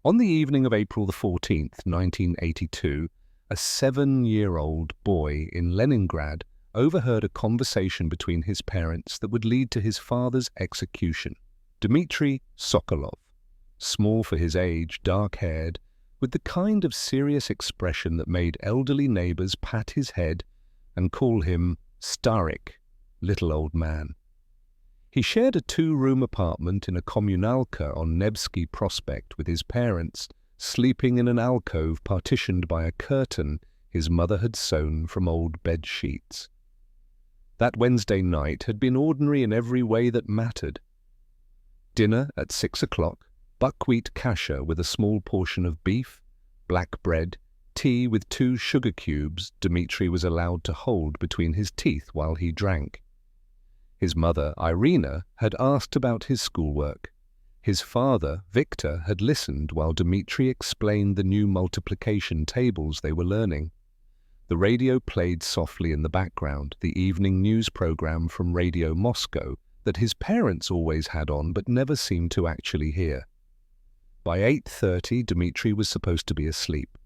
On the evening of April the 14th, 1982, a 7-year-old boy in Leningrad overheard a conversation between his parents that would lead to his father's execution. Dmitry Sokolov, small for his age, dark-haired, with the kind of serious expression that made elderly neighbors pat his head and call him Starik, little old man. He shared a 2-room apartment in a communalka on Nevsky Prospect with his parents, sleeping in an alcove partitioned by a curtain his mother had sewn from old bed sheets. That Wednesday night had been ordinary in every way that mattered. Dinner at 6 o'clock, buckwheat kasha with a small portion of beef, black bread, tea with 2 sugar cubes Dmitry was allowed to hold between his teeth while he drank. His mother, Irina, had asked about his schoolwork. His father, Victor, had listened while Dmitry explained the new multiplication tables they were learning. The radio played softly in the background, the evening news program from Radio Moscow that his parents always had on but never seemed to actually hear. By 8:30, Dmitry was supposed to be asleep.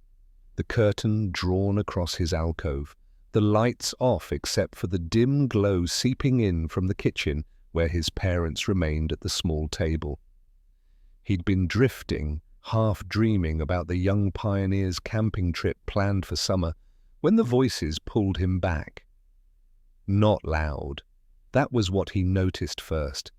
The curtain drawn across his alcove, the lights off except for the dim glow seeping in from the kitchen where his parents remained at the small table. He'd been drifting, half dreaming about the young pioneers' camping trip planned for summer when the voices pulled him back. Not loud. That was what he noticed first.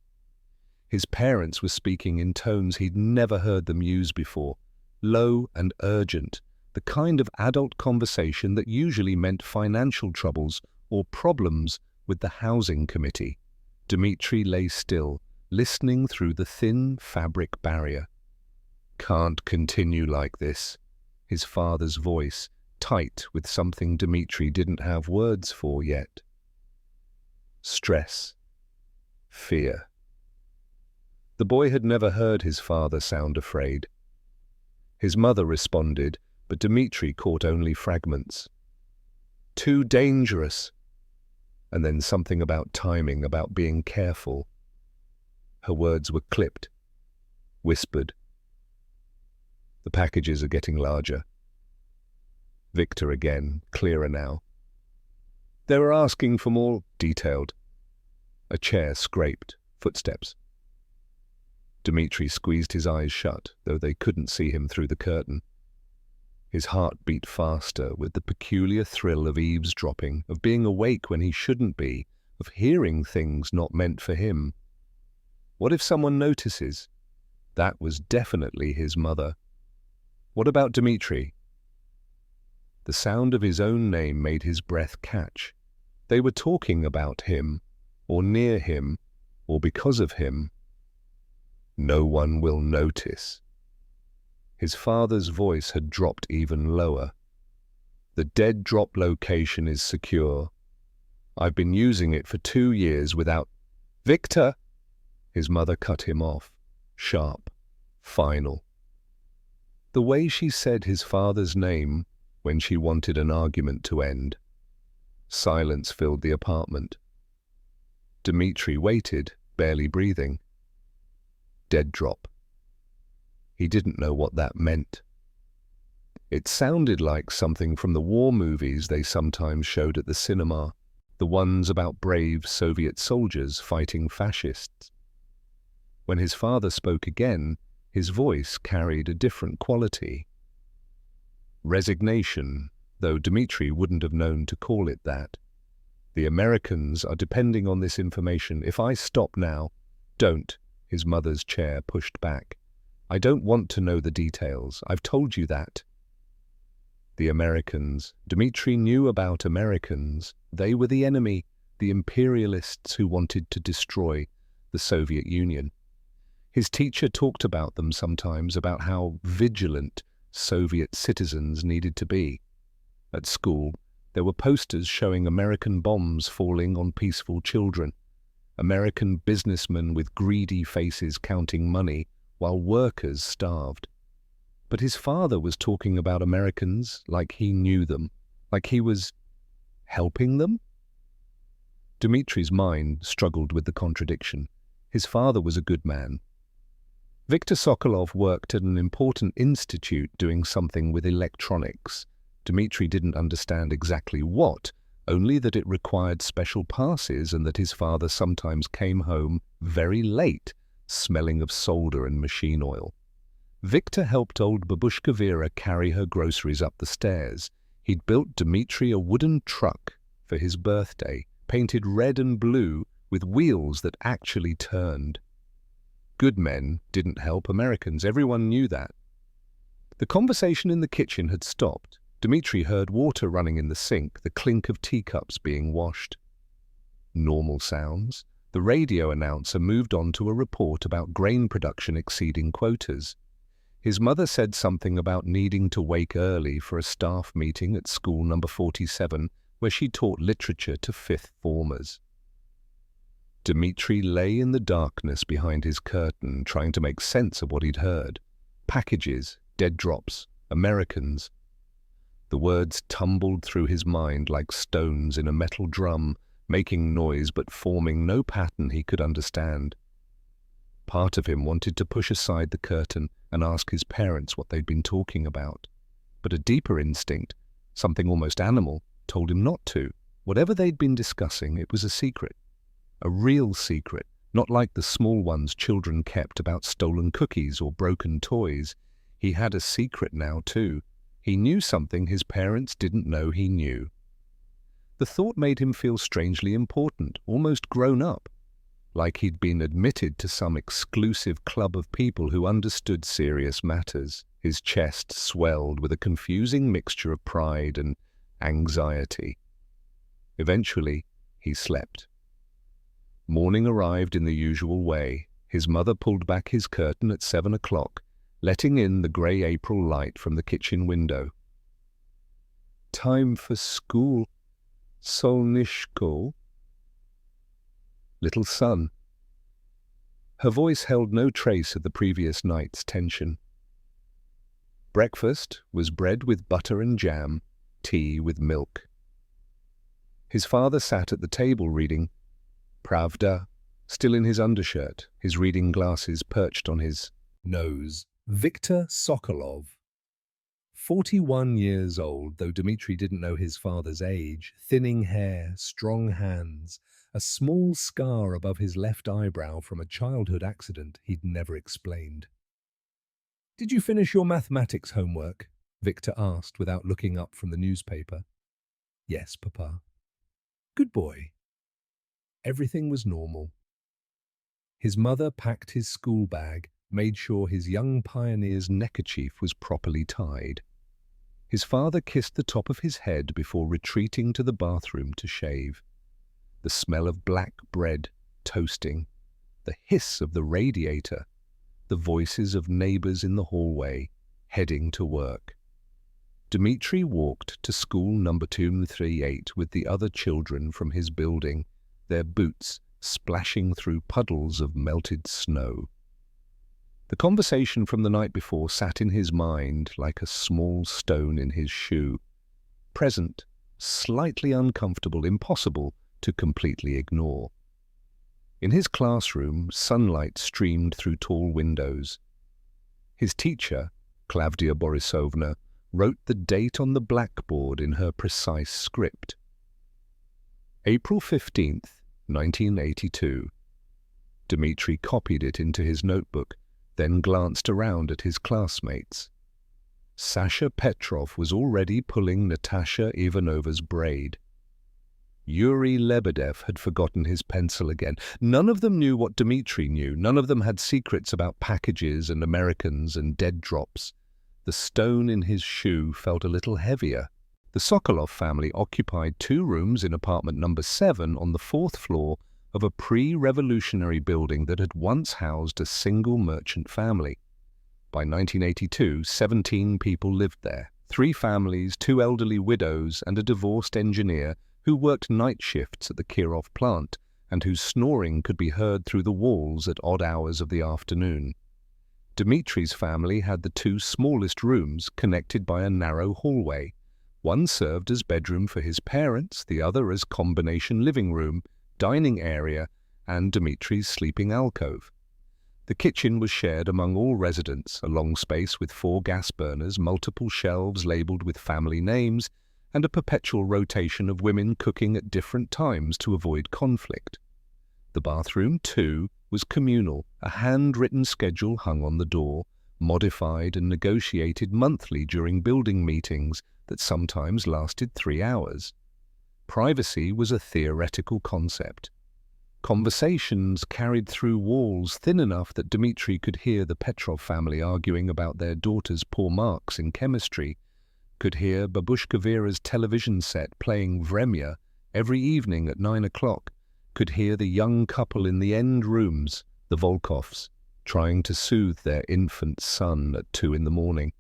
His parents were speaking in tones he'd never heard them use before, low and urgent, the kind of adult conversation that usually meant financial troubles or problems with the housing committee. Dmitry lay still, listening through the thin fabric barrier. "Can't continue like this," his father's voice, tight with something Dmitry didn't have words for yet. Stress. Fear. The boy had never heard his father sound afraid. His mother responded, but Dmitry caught only fragments. "Too dangerous." And then something about timing, about being careful. Her words were clipped, whispered. "The packages are getting larger." Victor again, clearer now. "They were asking for more detailed." A chair scraped, footsteps. Dmitry squeezed his eyes shut, though they couldn't see him through the curtain. His heart beat faster with the peculiar thrill of eavesdropping, of being awake when he shouldn't be, of hearing things not meant for him. What if someone notices? That was definitely his mother. What about Dmitry? The sound of his own name made his breath catch. They were talking about him, or near him, or because of him. No one will notice. His father's voice had dropped even lower. "The dead drop location is secure. I've been using it for 2 years without—" "Victor!" His mother cut him off, sharp, final. The way she said his father's name when she wanted an argument to end. Silence filled the apartment. Dmitry waited, barely breathing. Dead drop. He didn't know what that meant. It sounded like something from the war movies they sometimes showed at the cinema, the ones about brave Soviet soldiers fighting fascists. When his father spoke again, his voice carried a different quality. Resignation, though Dmitry wouldn't have known to call it that. "The Americans are depending on this information. If I stop now—" "Don't," his mother's chair pushed back. "I don't want to know the details. I've told you that." The Americans. Dmitry knew about Americans. They were the enemy, the imperialists who wanted to destroy the Soviet Union. His teacher talked about them sometimes, about how vigilant Soviet citizens needed to be. At school, there were posters showing American bombs falling on peaceful children, American businessmen with greedy faces counting money, while workers starved. But his father was talking about Americans like he knew them, like he was helping them? Dmitry's mind struggled with the contradiction. His father was a good man. Viktor Sokolov worked at an important institute doing something with electronics. Dmitri didn't understand exactly what, only that it required special passes and that his father sometimes came home very late, smelling of solder and machine oil. Viktor helped old babushka Vera carry her groceries up the stairs. He'd built Dmitri a wooden truck for his birthday, painted red and blue with wheels that actually turned. Good men didn't help Americans, everyone knew that. The conversation in the kitchen had stopped. Dmitri heard water running in the sink, the clink of teacups being washed. Normal sounds. The radio announcer moved on to a report about grain production exceeding quotas. His mother said something about needing to wake early for a staff meeting at school number 47, where she taught literature to fifth formers. Dmitri lay in the darkness behind his curtain, trying to make sense of what he'd heard. Packages, dead drops, Americans. The words tumbled through his mind like stones in a metal drum, making noise but forming no pattern he could understand. Part of him wanted to push aside the curtain and ask his parents what they'd been talking about. But a deeper instinct, something almost animal, told him not to. Whatever they'd been discussing, it was a secret. A real secret, not like the small ones children kept about stolen cookies or broken toys. He had a secret now, too. He knew something his parents didn't know he knew. The thought made him feel strangely important, almost grown up, like he'd been admitted to some exclusive club of people who understood serious matters. His chest swelled with a confusing mixture of pride and anxiety. Eventually, he slept. Morning arrived in the usual way. His mother pulled back his curtain at 7 o'clock, letting in the grey April light from the kitchen window. "Time for school, Solnishko." "Little son." Her voice held no trace of the previous night's tension. Breakfast was bread with butter and jam, tea with milk. His father sat at the table reading Pravda, still in his undershirt, his reading glasses perched on his nose. Viktor Sokolov. 41 years old, though Dmitri didn't know his father's age, thinning hair, strong hands, a small scar above his left eyebrow from a childhood accident he'd never explained. "Did you finish your mathematics homework?" Viktor asked without looking up from the newspaper. "Yes, Papa." "Good boy." Everything was normal. His mother packed his school bag, made sure his young pioneer's neckerchief was properly tied. His father kissed the top of his head before retreating to the bathroom to shave. The smell of black bread toasting, the hiss of the radiator, the voices of neighbors in the hallway, heading to work. Dmitri walked to school number 238 with the other children from his building, their boots splashing through puddles of melted snow. The conversation from the night before sat in his mind like a small stone in his shoe. Present, slightly uncomfortable, impossible to completely ignore. In his classroom, sunlight streamed through tall windows. His teacher, Klavdia Borisovna, wrote the date on the blackboard in her precise script. April 15th, 1982. Dmitri copied it into his notebook, then glanced around at his classmates. Sasha Petrov was already pulling Natasha Ivanova's braid. Yuri Lebedev had forgotten his pencil again. None of them knew what Dmitri knew. None of them had secrets about packages and Americans and dead drops. The stone in his shoe felt a little heavier. The Sokolov family occupied 2 rooms in apartment number 7 on the 4th floor of a pre-revolutionary building that had once housed a single merchant family. By 1982, 17 people lived there. 3 families, 2 elderly widows, and a divorced engineer who worked night shifts at the Kirov plant and whose snoring could be heard through the walls at odd hours of the afternoon. Dmitri's family had the 2 smallest rooms connected by a narrow hallway. One served as bedroom for his parents, the other as combination living room, dining area, and Dmitri's sleeping alcove. The kitchen was shared among all residents, a long space with 4 gas burners, multiple shelves labelled with family names, and a perpetual rotation of women cooking at different times to avoid conflict. The bathroom, too, was communal, a handwritten schedule hung on the door, modified and negotiated monthly during building meetings that sometimes lasted 3 hours. Privacy was a theoretical concept. Conversations carried through walls thin enough that Dmitri could hear the Petrov family arguing about their daughter's poor marks in chemistry, could hear Babushka Vera's television set playing Vremya every evening at 9 o'clock, could hear the young couple in the end rooms, the Volkovs, trying to soothe their infant son at 2 in the morning.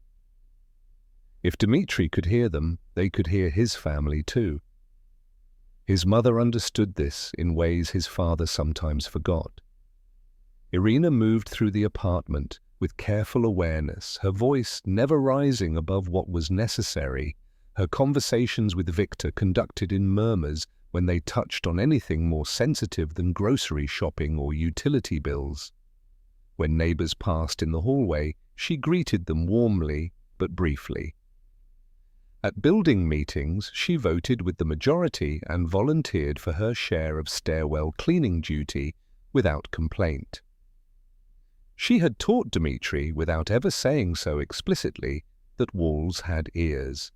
If Dmitri could hear them, they could hear his family too. His mother understood this in ways his father sometimes forgot. Irina moved through the apartment with careful awareness, her voice never rising above what was necessary, her conversations with Victor conducted in murmurs when they touched on anything more sensitive than grocery shopping or utility bills. When neighbors passed in the hallway, she greeted them warmly but briefly. At building meetings, she voted with the majority and volunteered for her share of stairwell cleaning duty without complaint. She had taught Dmitri, without ever saying so explicitly, that walls had ears.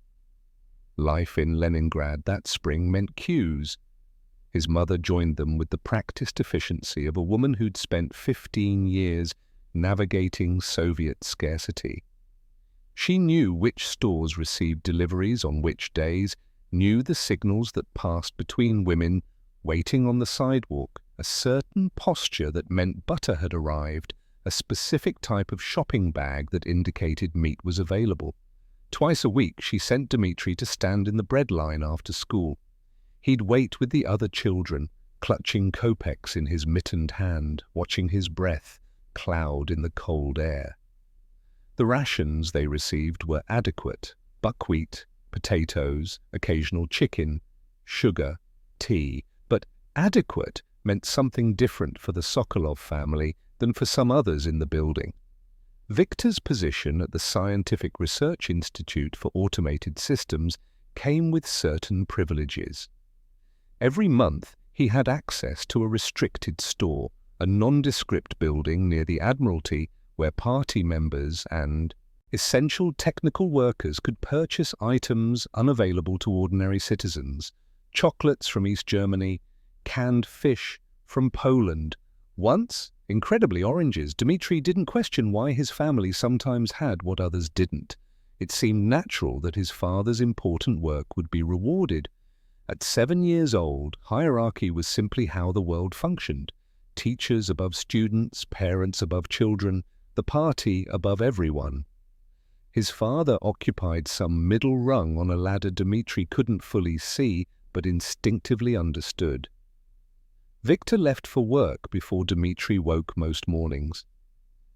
Life in Leningrad that spring meant queues. His mother joined them with the practiced efficiency of a woman who'd spent 15 years navigating Soviet scarcity. She knew which stores received deliveries on which days, knew the signals that passed between women waiting on the sidewalk, a certain posture that meant butter had arrived, a specific type of shopping bag that indicated meat was available. Twice a week she sent Dmitri to stand in the bread line after school. He'd wait with the other children, clutching kopecks in his mittened hand, watching his breath cloud in the cold air. The rations they received were adequate: buckwheat, potatoes, occasional chicken, sugar, tea. But adequate meant something different for the Sokolov family than for some others in the building. Victor's position at the Scientific Research Institute for Automated Systems came with certain privileges. Every month he had access to a restricted store, a nondescript building near the Admiralty where party members and essential technical workers could purchase items unavailable to ordinary citizens: chocolates from East Germany, canned fish from Poland. Once, incredibly, oranges. Dmitri didn't question why his family sometimes had what others didn't. It seemed natural that his father's important work would be rewarded. At 7 years old, hierarchy was simply how the world functioned. Teachers above students, parents above children, the party above everyone. His father occupied some middle rung on a ladder Dmitri couldn't fully see, but instinctively understood. Victor left for work before Dmitri woke most mornings.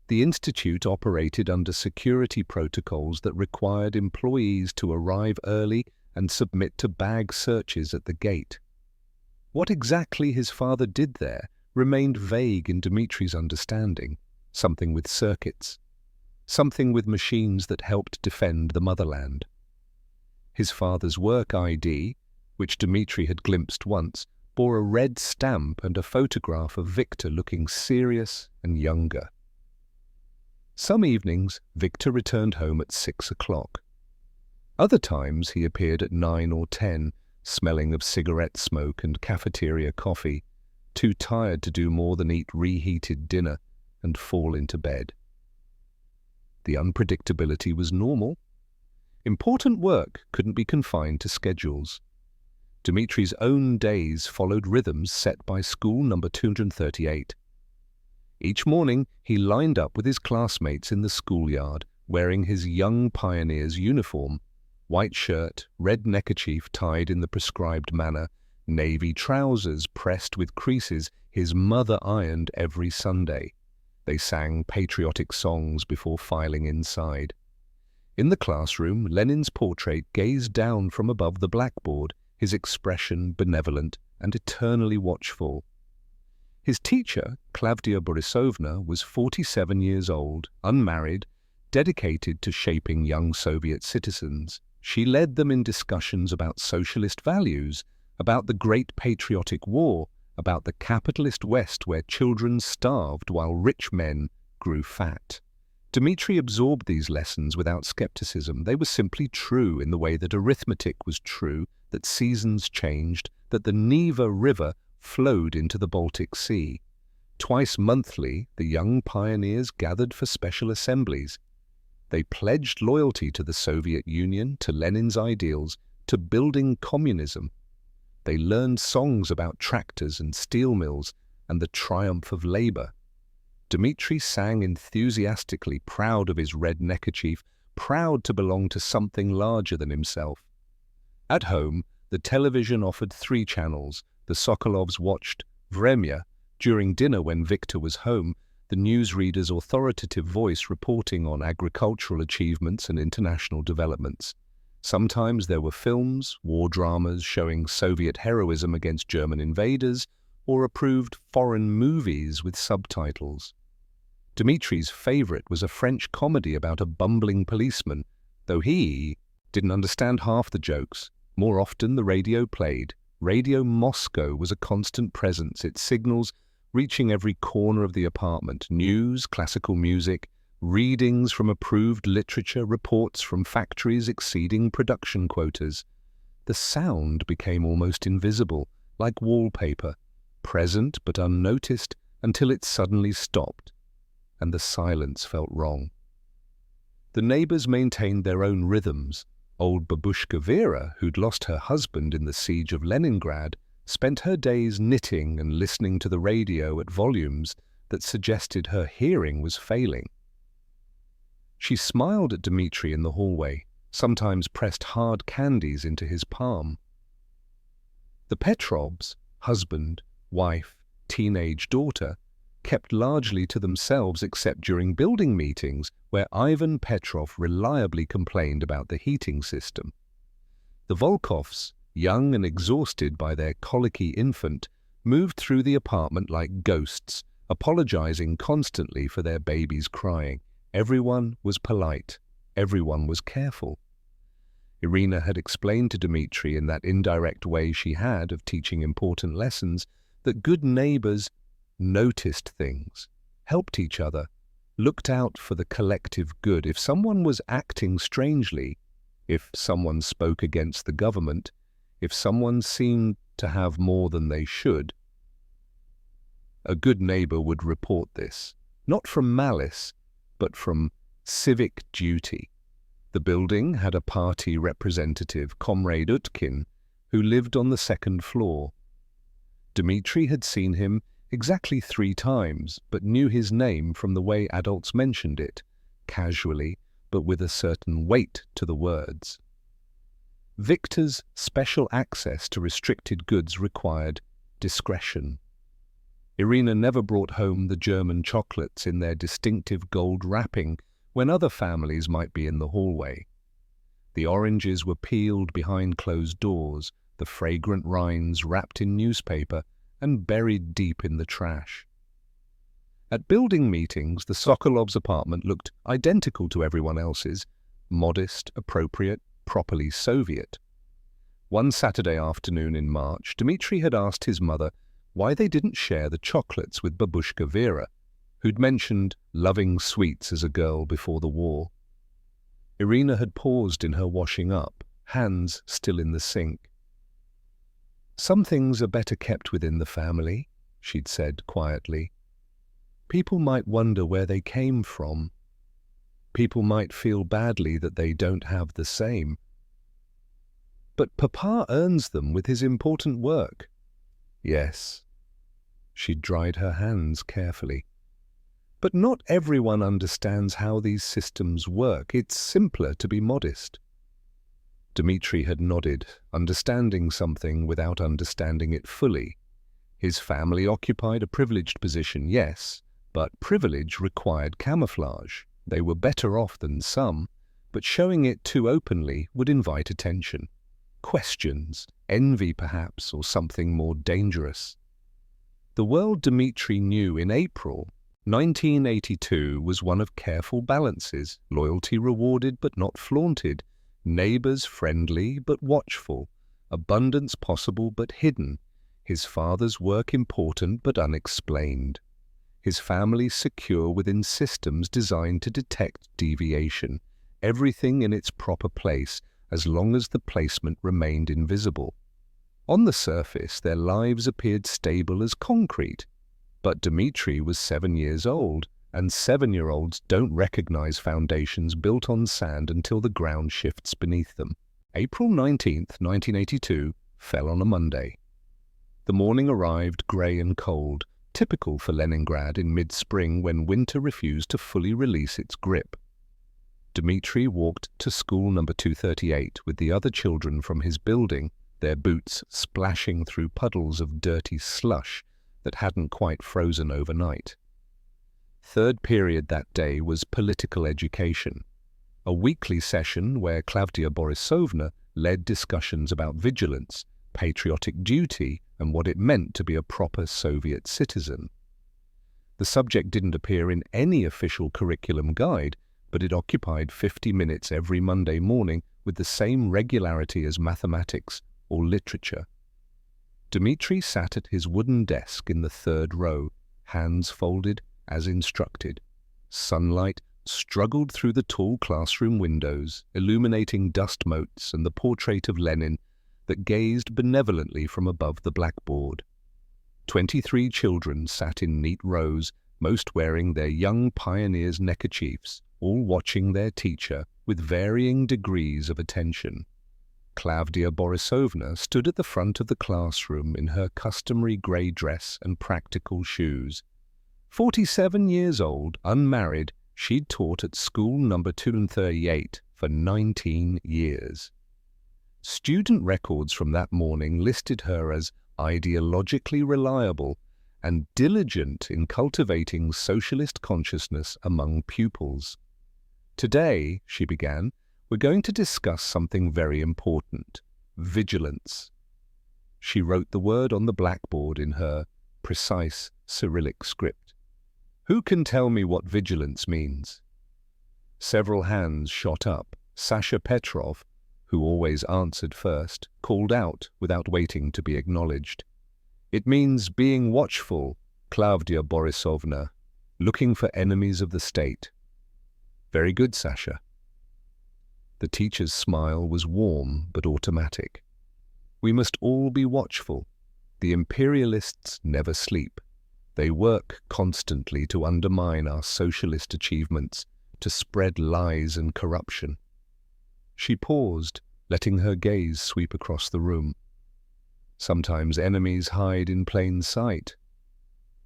The institute operated under security protocols that required employees to arrive early and submit to bag searches at the gate. What exactly his father did there remained vague in Dmitri's understanding. Something with circuits, something with machines that helped defend the motherland. His father's work ID, which Dmitri had glimpsed once, bore a red stamp and a photograph of Victor looking serious and younger. Some evenings, Victor returned home at 6 o'clock. Other times he appeared at 9 or 10, smelling of cigarette smoke and cafeteria coffee, too tired to do more than eat reheated dinner and fall into bed. The unpredictability was normal. Important work couldn't be confined to schedules. Dmitri's own days followed rhythms set by school number 238. Each morning he lined up with his classmates in the schoolyard, wearing his young pioneer's uniform: white shirt, red neckerchief tied in the prescribed manner, navy trousers pressed with creases his mother ironed every Sunday. They sang patriotic songs before filing inside. In the classroom, Lenin's portrait gazed down from above the blackboard, his expression benevolent and eternally watchful. His teacher, Klavdia Borisovna, was 47 years old, unmarried, dedicated to shaping young Soviet citizens. She led them in discussions about socialist values, about the Great Patriotic War, about the capitalist West where children starved while rich men grew fat. Dmitri absorbed these lessons without skepticism. They were simply true in the way that arithmetic was true, that seasons changed, that the Neva River flowed into the Baltic Sea. Twice monthly, the young pioneers gathered for special assemblies. They pledged loyalty to the Soviet Union, to Lenin's ideals, to building communism. They learned songs about tractors and steel mills and the triumph of labor. Dmitri sang enthusiastically, proud of his red neckerchief, proud to belong to something larger than himself. At home, the television offered 3 channels. The Sokolovs watched Vremya. During dinner when Victor was home, the newsreader's authoritative voice reporting on agricultural achievements and international developments. Sometimes there were films, war dramas showing Soviet heroism against German invaders, or approved foreign movies with subtitles. Dmitri's favorite was a French comedy about a bumbling policeman, though he didn't understand half the jokes. More often the radio played. Radio Moscow was a constant presence, its signals reaching every corner of the apartment. News, classical music, readings from approved literature, reports from factories exceeding production quotas. The sound became almost invisible, like wallpaper, present but unnoticed until it suddenly stopped, and the silence felt wrong. The neighbors maintained their own rhythms. Old babushka Vera, who'd lost her husband in the siege of Leningrad, spent her days knitting and listening to the radio at volumes that suggested her hearing was failing. She smiled at Dmitri in the hallway, sometimes pressed hard candies into his palm. The Petrovs, husband, wife, teenage daughter, kept largely to themselves except during building meetings where Ivan Petrov reliably complained about the heating system. The Volkovs, young and exhausted by their colicky infant, moved through the apartment like ghosts, apologizing constantly for their babies crying. Everyone was polite. Everyone was careful. Irina had explained to Dmitri in that indirect way she had of teaching important lessons that good neighbors noticed things, helped each other, looked out for the collective good. If someone was acting strangely, if someone spoke against the government, if someone seemed to have more than they should, a good neighbor would report this, not from malice, but from civic duty. The building had a party representative, Comrade Utkin, who lived on the 2nd floor. Dmitri had seen him exactly 3 times, but knew his name from the way adults mentioned it, casually, but with a certain weight to the words. Victor's special access to restricted goods required discretion. Irina never brought home the German chocolates in their distinctive gold wrapping when other families might be in the hallway. The oranges were peeled behind closed doors, the fragrant rinds wrapped in newspaper and buried deep in the trash. At building meetings, the Sokolovs' apartment looked identical to everyone else's, modest, appropriate, properly Soviet. One Saturday afternoon in March, Dmitri had asked his mother why they didn't share the chocolates with babushka Vera, who'd mentioned loving sweets as a girl before the war. Irina had paused in her washing up, hands still in the sink. "Some things are better kept within the family," she'd said quietly. "People might wonder where they came from. People might feel badly that they don't have the same. But Papa earns them with his important work." "Yes." She dried her hands carefully. "But not everyone understands how these systems work. It's simpler to be modest." Dmitri had nodded, understanding something without understanding it fully. His family occupied a privileged position, yes, but privilege required camouflage. They were better off than some, but showing it too openly would invite attention. Questions, envy perhaps, or something more dangerous. The world Dmitri knew in April 1982 was one of careful balances, loyalty rewarded but not flaunted, neighbors friendly but watchful, abundance possible but hidden, his father's work important but unexplained, his family secure within systems designed to detect deviation, everything in its proper place as long as the placement remained invisible. On the surface, their lives appeared stable as concrete. But Dmitri was 7 years old, and 7-year-olds don't recognize foundations built on sand until the ground shifts beneath them. April 19th, 1982, fell on a Monday. The morning arrived grey and cold, typical for Leningrad in mid-spring when winter refused to fully release its grip. Dmitri walked to school number 238 with the other children from his building, their boots splashing through puddles of dirty slush that hadn't quite frozen overnight. Third period that day was political education, a weekly session where Klavdia Borisovna led discussions about vigilance, patriotic duty, and what it meant to be a proper Soviet citizen. The subject didn't appear in any official curriculum guide, but it occupied 50 minutes every Monday morning with the same regularity as mathematics or literature. Dmitri sat at his wooden desk in the third row, hands folded as instructed. Sunlight struggled through the tall classroom windows, illuminating dust motes and the portrait of Lenin that gazed benevolently from above the blackboard. 23 children sat in neat rows, most wearing their young pioneers' neckerchiefs, all watching their teacher with varying degrees of attention. Klavdia Borisovna stood at the front of the classroom in her customary grey dress and practical shoes. 47 years old, unmarried, she'd taught at school number 238 for 19 years. Student records from that morning listed her as ideologically reliable and diligent in cultivating socialist consciousness among pupils. Today, she began, we're going to discuss something very important: vigilance. She wrote the word on the blackboard in her precise Cyrillic script. Who can tell me what vigilance means? Several hands shot up. Sasha Petrov, who always answered first, called out without waiting to be acknowledged. It means being watchful, Klavdia Borisovna, looking for enemies of the state. Very good, Sasha. The teacher's smile was warm but automatic. We must all be watchful. The imperialists never sleep. They work constantly to undermine our socialist achievements, to spread lies and corruption. She paused, letting her gaze sweep across the room. Sometimes enemies hide in plain sight.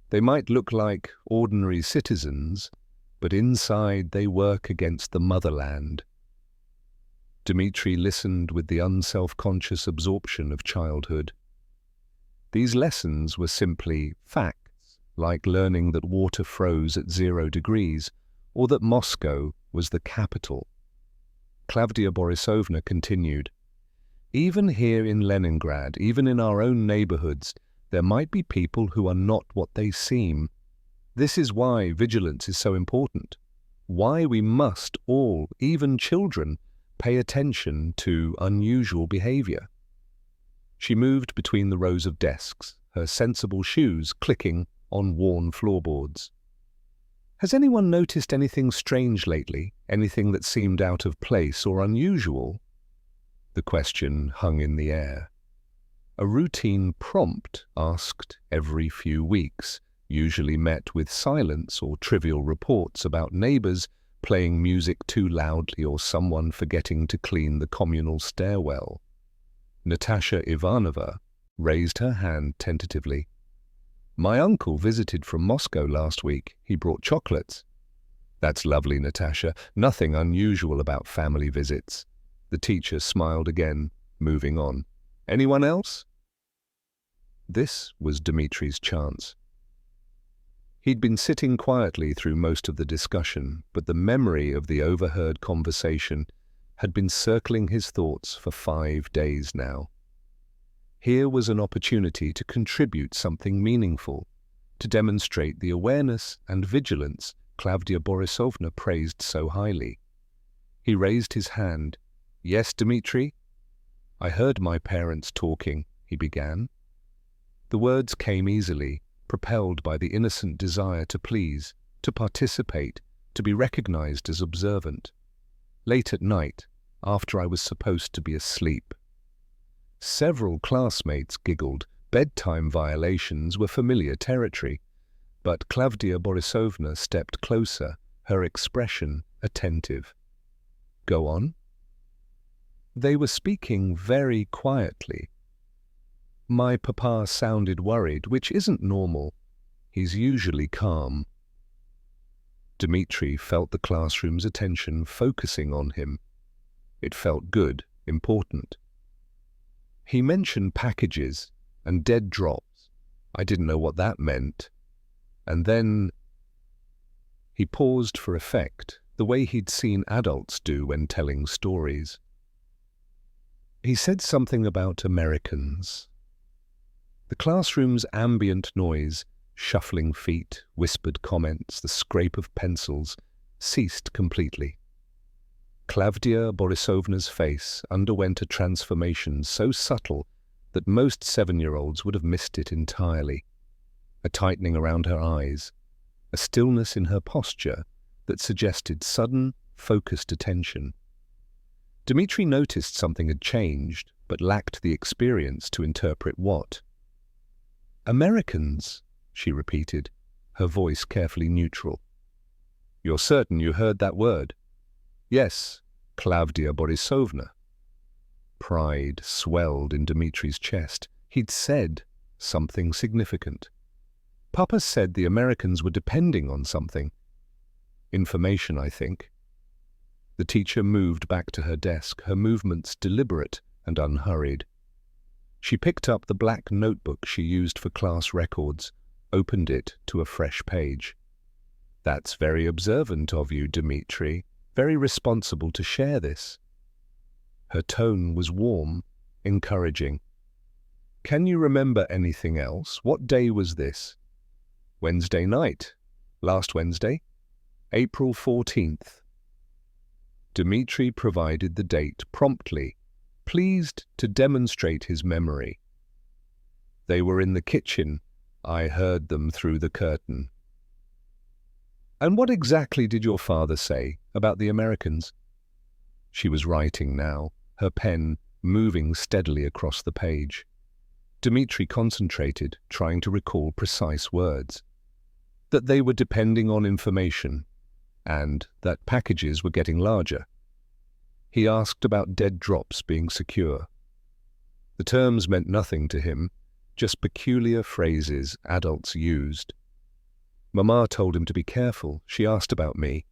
They might look like ordinary citizens, but inside they work against the motherland. Dmitri listened with the unself-conscious absorption of childhood. These lessons were simply facts, like learning that water froze at 0 degrees, or that Moscow was the capital. Klavdia Borisovna continued, even here in Leningrad, even in our own neighborhoods, there might be people who are not what they seem. This is why vigilance is so important, why we must all, even children, pay attention to unusual behavior. She moved between the rows of desks, her sensible shoes clicking on worn floorboards. Has anyone noticed anything strange lately, anything that seemed out of place or unusual? The question hung in the air. A routine prompt asked every few weeks, usually met with silence or trivial reports about neighbors playing music too loudly or someone forgetting to clean the communal stairwell. Natasha Ivanova raised her hand tentatively. My uncle visited from Moscow last week. He brought chocolates. That's lovely, Natasha. Nothing unusual about family visits. The teacher smiled again, moving on. Anyone else? This was Dmitri's chance. He'd been sitting quietly through most of the discussion, but the memory of the overheard conversation had been circling his thoughts for 5 days now. Here was an opportunity to contribute something meaningful, to demonstrate the awareness and vigilance Klavdia Borisovna praised so highly. He raised his hand. "Yes, Dmitri?" "I heard my parents talking," he began. The words came easily, propelled by the innocent desire to please, to participate, to be recognized as observant. Late at night, after I was supposed to be asleep. Several classmates giggled. Bedtime violations were familiar territory. But Klavdia Borisovna stepped closer, her expression attentive. "Go on." They were speaking very quietly. My papa sounded worried, which isn't normal. He's usually calm. Dmitri felt the classroom's attention focusing on him. It felt good, important. He mentioned packages and dead drops. I didn't know what that meant. And then he paused for effect, the way he'd seen adults do when telling stories. He said something about Americans. The classroom's ambient noise, shuffling feet, whispered comments, the scrape of pencils, ceased completely. Klavdia Borisovna's face underwent a transformation so subtle that most 7-year-olds would have missed it entirely. A tightening around her eyes, a stillness in her posture that suggested sudden, focused attention. Dmitri noticed something had changed, but lacked the experience to interpret what. "Americans," she repeated, her voice carefully neutral. "You're certain you heard that word?" "Yes, Klavdia Borisovna." Pride swelled in Dmitri's chest. He'd said something significant. Papa said the Americans were depending on something. Information, I think. The teacher moved back to her desk, her movements deliberate and unhurried. She picked up the black notebook she used for class records, opened it to a fresh page. "That's very observant of you, Dmitri. Very responsible to share this." Her tone was warm, encouraging. "Can you remember anything else? What day was this?" "Wednesday night. Last Wednesday? April 14th. Dmitri provided the date promptly, pleased to demonstrate his memory. "They were in the kitchen. I heard them through the curtain." "And what exactly did your father say about the Americans?" She was writing now, her pen moving steadily across the page. Dmitri concentrated, trying to recall precise words. That they were depending on information, and that packages were getting larger. He asked about dead drops being secure. The terms meant nothing to him, just peculiar phrases adults used. Mama told him to be careful. She asked about me.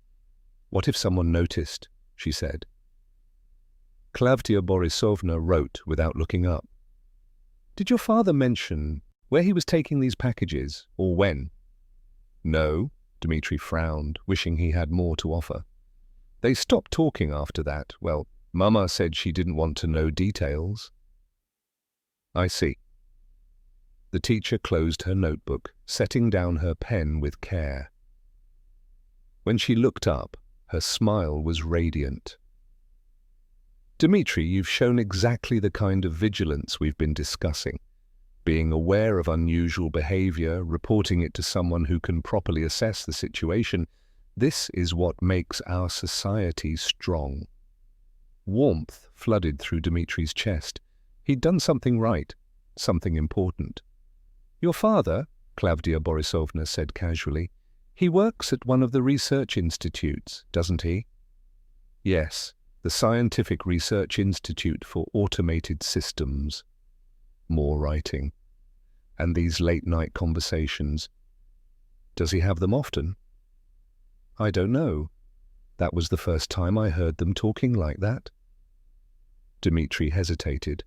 "What if someone noticed?" she said. Klavdia Borisovna wrote without looking up. "Did your father mention where he was taking these packages, or when?" "No," Dmitri frowned, wishing he had more to offer. "They stopped talking after that. Well, Mama said she didn't want to know details." "I see." The teacher closed her notebook, setting down her pen with care. When she looked up, her smile was radiant. "Dmitri, you've shown exactly the kind of vigilance we've been discussing. Being aware of unusual behavior, reporting it to someone who can properly assess the situation. This is what makes our society strong." Warmth flooded through Dmitri's chest. He'd done something right, something important. "Your father," Klavdia Borisovna said casually, "he works at one of the research institutes, doesn't he?" "Yes, the Scientific Research Institute for Automated Systems." More writing. "And these late-night conversations. Does he have them often?" "I don't know. That was the first time I heard them talking like that." Dmitri hesitated.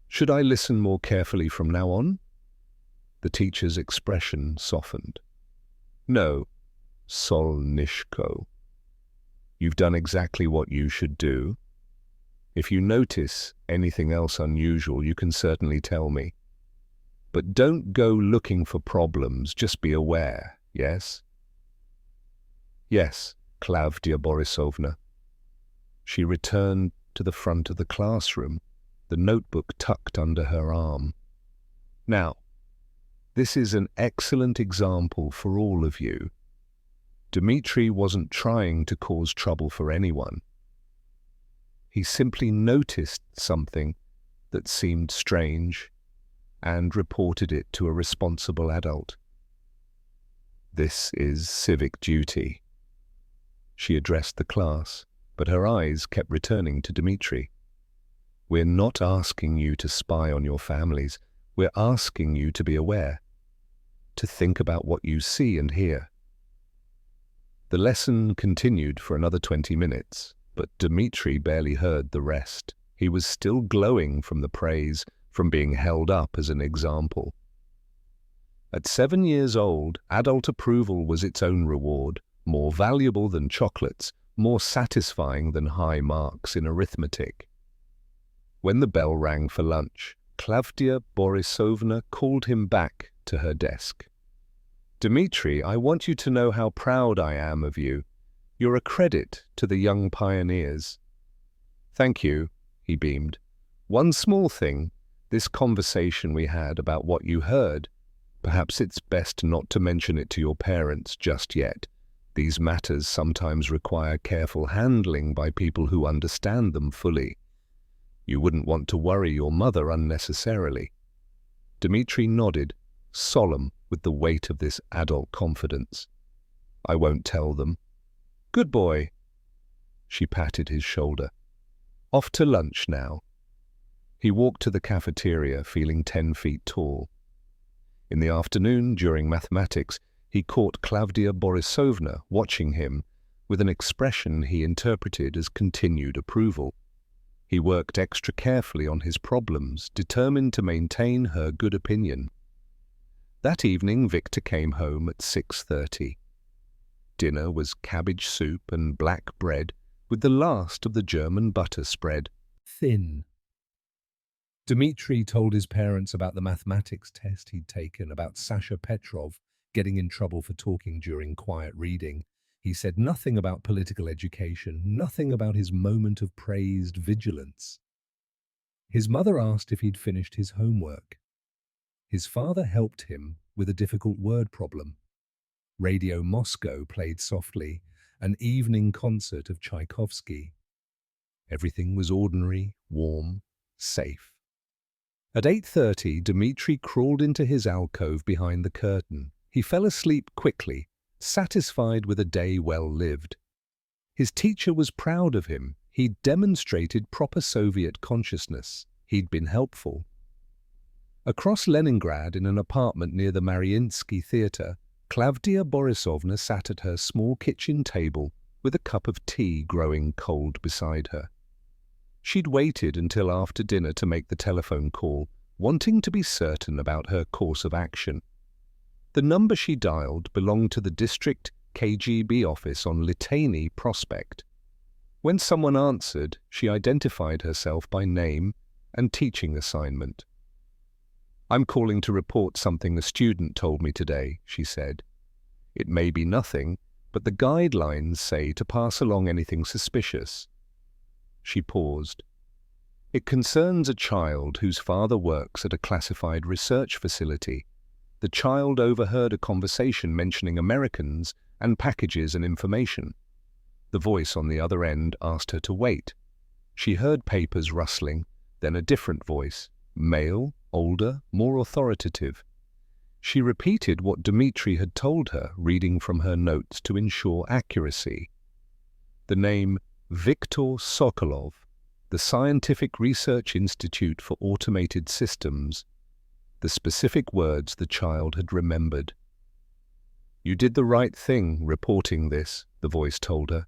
"Should I listen more carefully from now on?" The teacher's expression softened. "No, Solnishko. You've done exactly what you should do. If you notice anything else unusual, you can certainly tell me." But don't go looking for problems, just be aware, yes? Yes, Klavdia Borisovna. She returned to the front of the classroom, the notebook tucked under her arm. Now, this is an excellent example for all of you. Dmitri wasn't trying to cause trouble for anyone. He simply noticed something that seemed strange and reported it to a responsible adult. This is civic duty. She addressed the class, but her eyes kept returning to Dmitri. We're not asking you to spy on your families. We're asking you to be aware, to think about what you see and hear. The lesson continued for another 20 minutes, but Dmitri barely heard the rest. He was still glowing from the praise, from being held up as an example. At 7 years old, adult approval was its own reward, more valuable than chocolates, more satisfying than high marks in arithmetic. When the bell rang for lunch, Klavdia Borisovna called him back to her desk. Dmitri, I want you to know how proud I am of you. You're a credit to the young pioneers. Thank you, he beamed. One small thing, this conversation we had about what you heard. Perhaps it's best not to mention it to your parents just yet. These matters sometimes require careful handling by people who understand them fully. You wouldn't want to worry your mother unnecessarily. Dmitri nodded, solemn with the weight of this adult confidence. I won't tell them. Good boy. She patted his shoulder. Off to lunch now. He walked to the cafeteria feeling 10 feet tall. In the afternoon, during mathematics, he caught Klavdia Borisovna watching him with an expression he interpreted as continued approval. He worked extra carefully on his problems, determined to maintain her good opinion. That evening, Victor came home at 6:30. Dinner was cabbage soup and black bread with the last of the German butter spread. Thin. Dmitri told his parents about the mathematics test he'd taken, about Sasha Petrov getting in trouble for talking during quiet reading. He said nothing about political education, nothing about his moment of praised vigilance. His mother asked if he'd finished his homework. His father helped him with a difficult word problem. Radio Moscow played softly, an evening concert of Tchaikovsky. Everything was ordinary, warm, safe. At 8:30, Dmitri crawled into his alcove behind the curtain. He fell asleep quickly, satisfied with a day well lived. His teacher was proud of him. He'd demonstrated proper Soviet consciousness. He'd been helpful. Across Leningrad, in an apartment near the Mariinsky Theatre, Klavdia Borisovna sat at her small kitchen table with a cup of tea growing cold beside her. She'd waited until after dinner to make the telephone call, wanting to be certain about her course of action. The number she dialed belonged to the district KGB office on Litany Prospect. When someone answered, she identified herself by name and teaching assignment. I'm calling to report something a student told me today, she said. It may be nothing, but the guidelines say to pass along anything suspicious. She paused. It concerns a child whose father works at a classified research facility. The child overheard a conversation mentioning Americans and packages and information. The voice on the other end asked her to wait. She heard papers rustling, then a different voice, male, older, more authoritative. She repeated what Dmitri had told her, reading from her notes to ensure accuracy. The name Viktor Sokolov, the Scientific Research Institute for Automated Systems. The specific words the child had remembered. You did the right thing reporting this, the voice told her.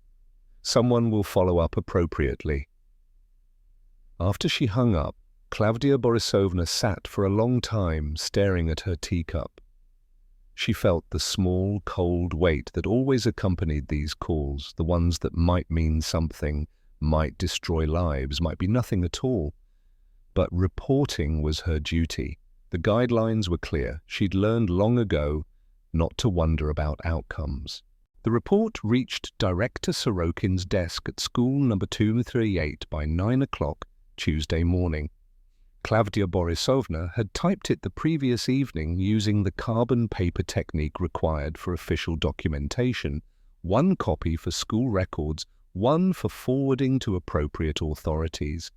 Someone will follow up appropriately. After she hung up, Klavdia Borisovna sat for a long time staring at her teacup. She felt the small, cold weight that always accompanied these calls, the ones that might mean something, might destroy lives, might be nothing at all. But reporting was her duty. The guidelines were clear. She'd learned long ago not to wonder about outcomes. The report reached Director Sorokin's desk at school number 238 by 9 o'clock Tuesday morning. Klavdia Borisovna had typed it the previous evening using the carbon paper technique required for official documentation, one copy for school records, one for forwarding to appropriate authorities.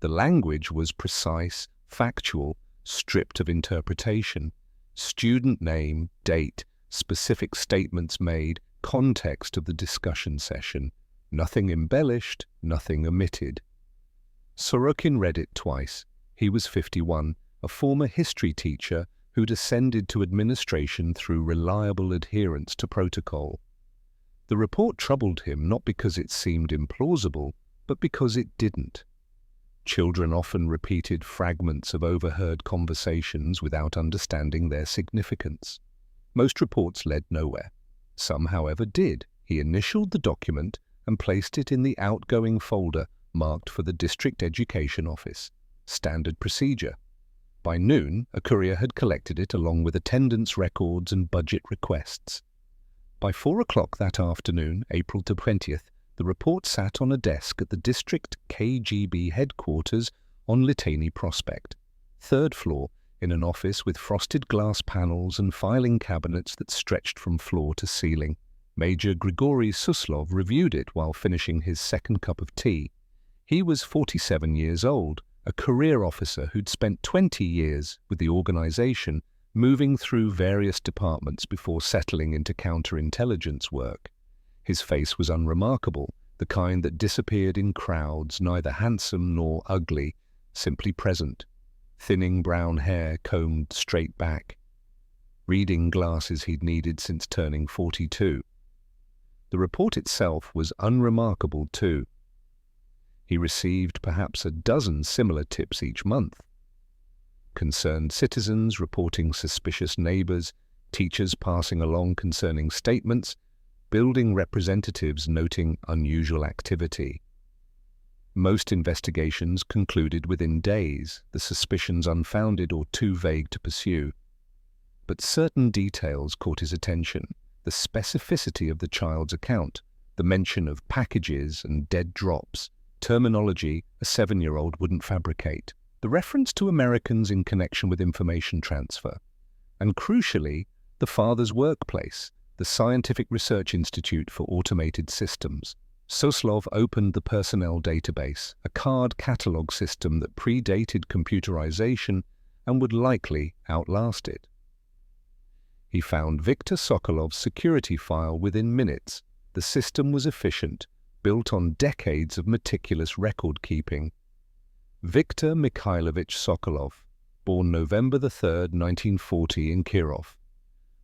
The language was precise, factual, stripped of interpretation. Student name, date, specific statements made, context of the discussion session. Nothing embellished, nothing omitted. Sorokin read it twice. He was 51, a former history teacher who'd ascended to administration through reliable adherence to protocol. The report troubled him not because it seemed implausible, but because it didn't. Children often repeated fragments of overheard conversations without understanding their significance. Most reports led nowhere. Some, however, did. He initialed the document and placed it in the outgoing folder marked for the district education office. Standard procedure. By noon, a courier had collected it along with attendance records and budget requests. By 4 o'clock that afternoon, April 20th, the report sat on a desk at the district KGB headquarters on Litany Prospect, 3rd floor, in an office with frosted glass panels and filing cabinets that stretched from floor to ceiling. Major Grigory Suslov reviewed it while finishing his second cup of tea. He was 47 years old, a career officer who'd spent 20 years with the organization, moving through various departments before settling into counterintelligence work. His face was unremarkable, the kind that disappeared in crowds, neither handsome nor ugly, simply present. Thinning brown hair combed straight back. Reading glasses he'd needed since turning 42. The report itself was unremarkable too. He received perhaps a dozen similar tips each month. Concerned citizens reporting suspicious neighbors, teachers passing along concerning statements, building representatives noting unusual activity. Most investigations concluded within days, the suspicions unfounded or too vague to pursue. But certain details caught his attention: the specificity of the child's account, the mention of packages and dead drops, terminology a 7-year-old wouldn't fabricate, the reference to Americans in connection with information transfer, and crucially, the father's workplace, the Scientific Research Institute for Automated Systems. Suslov opened the personnel database, a card catalog system that predated computerization and would likely outlast it. He found Viktor Sokolov's security file within minutes. The system was efficient, built on decades of meticulous record-keeping. Viktor Mikhailovich Sokolov, born November 3, 1940 in Kirov.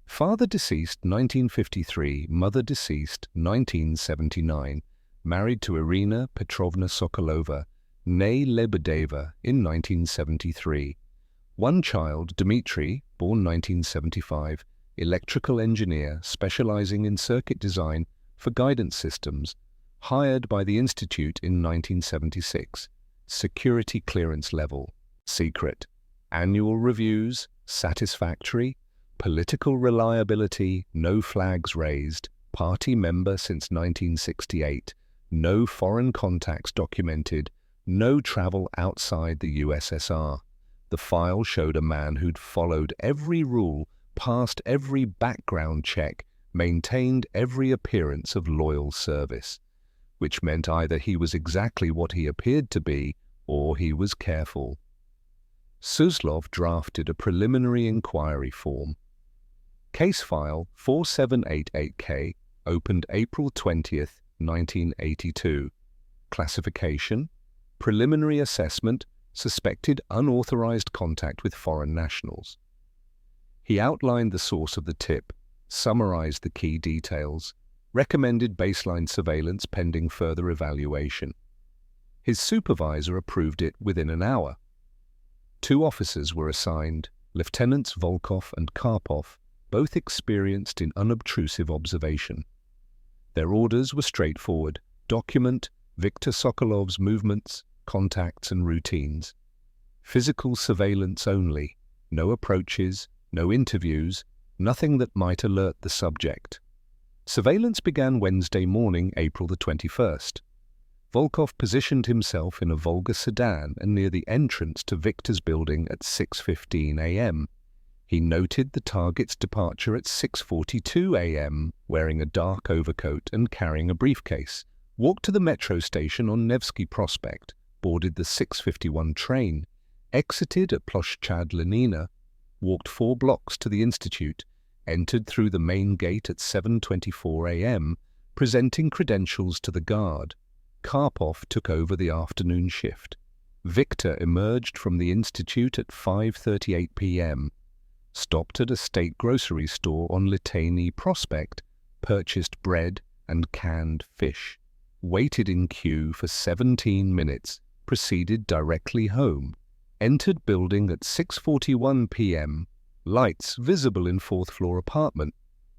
Father deceased 1953, mother deceased 1979, married to Irina Petrovna Sokolova, née Lebedeva, in 1973. One child, Dmitry, born 1975, electrical engineer specializing in circuit design for guidance systems, hired by the Institute in 1976. Security clearance level, secret. Annual reviews, satisfactory. Political reliability, no flags raised. Party member since 1968. No foreign contacts documented. No travel outside the USSR. The file showed a man who'd followed every rule, passed every background check, maintained every appearance of loyal service, which meant either he was exactly what he appeared to be, or he was careful. Suslov drafted a preliminary inquiry form. Case file 4788K, opened April 20th, 1982. Classification: preliminary assessment, suspected unauthorized contact with foreign nationals. He outlined the source of the tip, summarized the key details, recommended baseline surveillance pending further evaluation. His supervisor approved it within an hour. 2 officers were assigned, Lieutenants Volkov and Karpov, both experienced in unobtrusive observation. Their orders were straightforward: document Viktor Sokolov's movements, contacts and routines. Physical surveillance only, No approaches, no interviews, nothing that might alert the subject. Surveillance began Wednesday morning, April the 21st. Volkov positioned himself in a Volga sedan and near the entrance to Victor's building at 6:15 a.m. He noted the target's departure at 6:42 a.m., wearing a dark overcoat and carrying a briefcase, walked to the metro station on Nevsky Prospect, boarded the 6:51 train, exited at Ploshchad Lenina, walked 4 blocks to the Institute, entered through the main gate at 7:24 a.m., presenting credentials to the guard. Karpov took over the afternoon shift. Victor emerged from the Institute at 5:38 p.m., stopped at a state grocery store on Litany Prospect, purchased bread and canned fish, waited in queue for 17 minutes, proceeded directly home, entered building at 6:41 p.m., lights visible in 4th-floor apartment.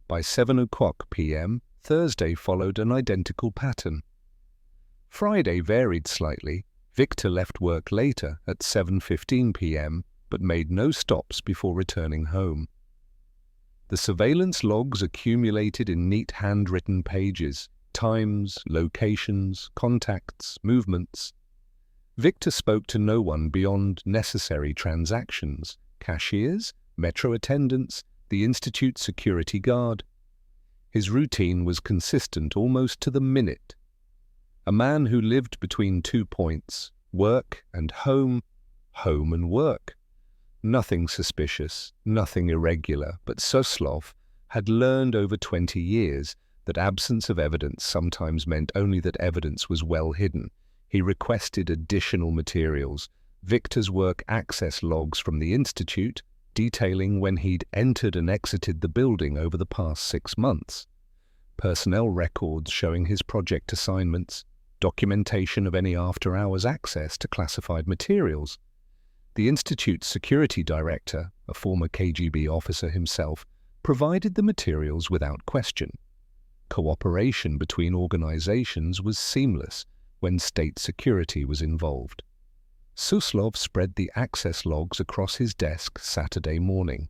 By 7 o'clock p.m., Thursday followed an identical pattern. Friday varied slightly. Victor left work later at 7:15 p.m., but made no stops before returning home. The surveillance logs accumulated in neat handwritten pages, times, locations, contacts, movements. Victor spoke to no one beyond necessary transactions, cashiers, metro attendants, the Institute security guard. His routine was consistent almost to the minute. A man who lived between 2 points, work and home, home and work. Nothing suspicious, nothing irregular, but Suslov had learned over 20 years that absence of evidence sometimes meant only that evidence was well hidden. He requested additional materials, Victor's work access logs from the Institute, detailing when he'd entered and exited the building over the past 6 months, personnel records showing his project assignments, documentation of any after-hours access to classified materials. The Institute's security director, a former KGB officer himself, provided the materials without question. Cooperation between organizations was seamless when state security was involved. Suslov spread the access logs across his desk Saturday morning.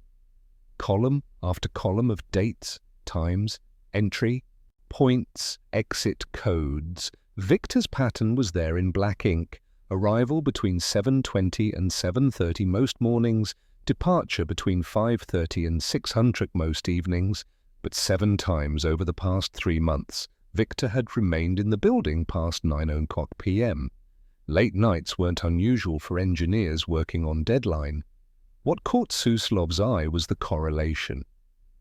Column after column of dates, times, entry, points, exit codes. Victor's pattern was there in black ink. Arrival between 7:20 and 7:30 most mornings, departure between 5:30 and 6:00 most evenings, but 7 times over the past 3 months, Victor had remained in the building past 9 o'clock p.m. Late nights weren't unusual for engineers working on deadline. What caught Suslov's eye was the correlation.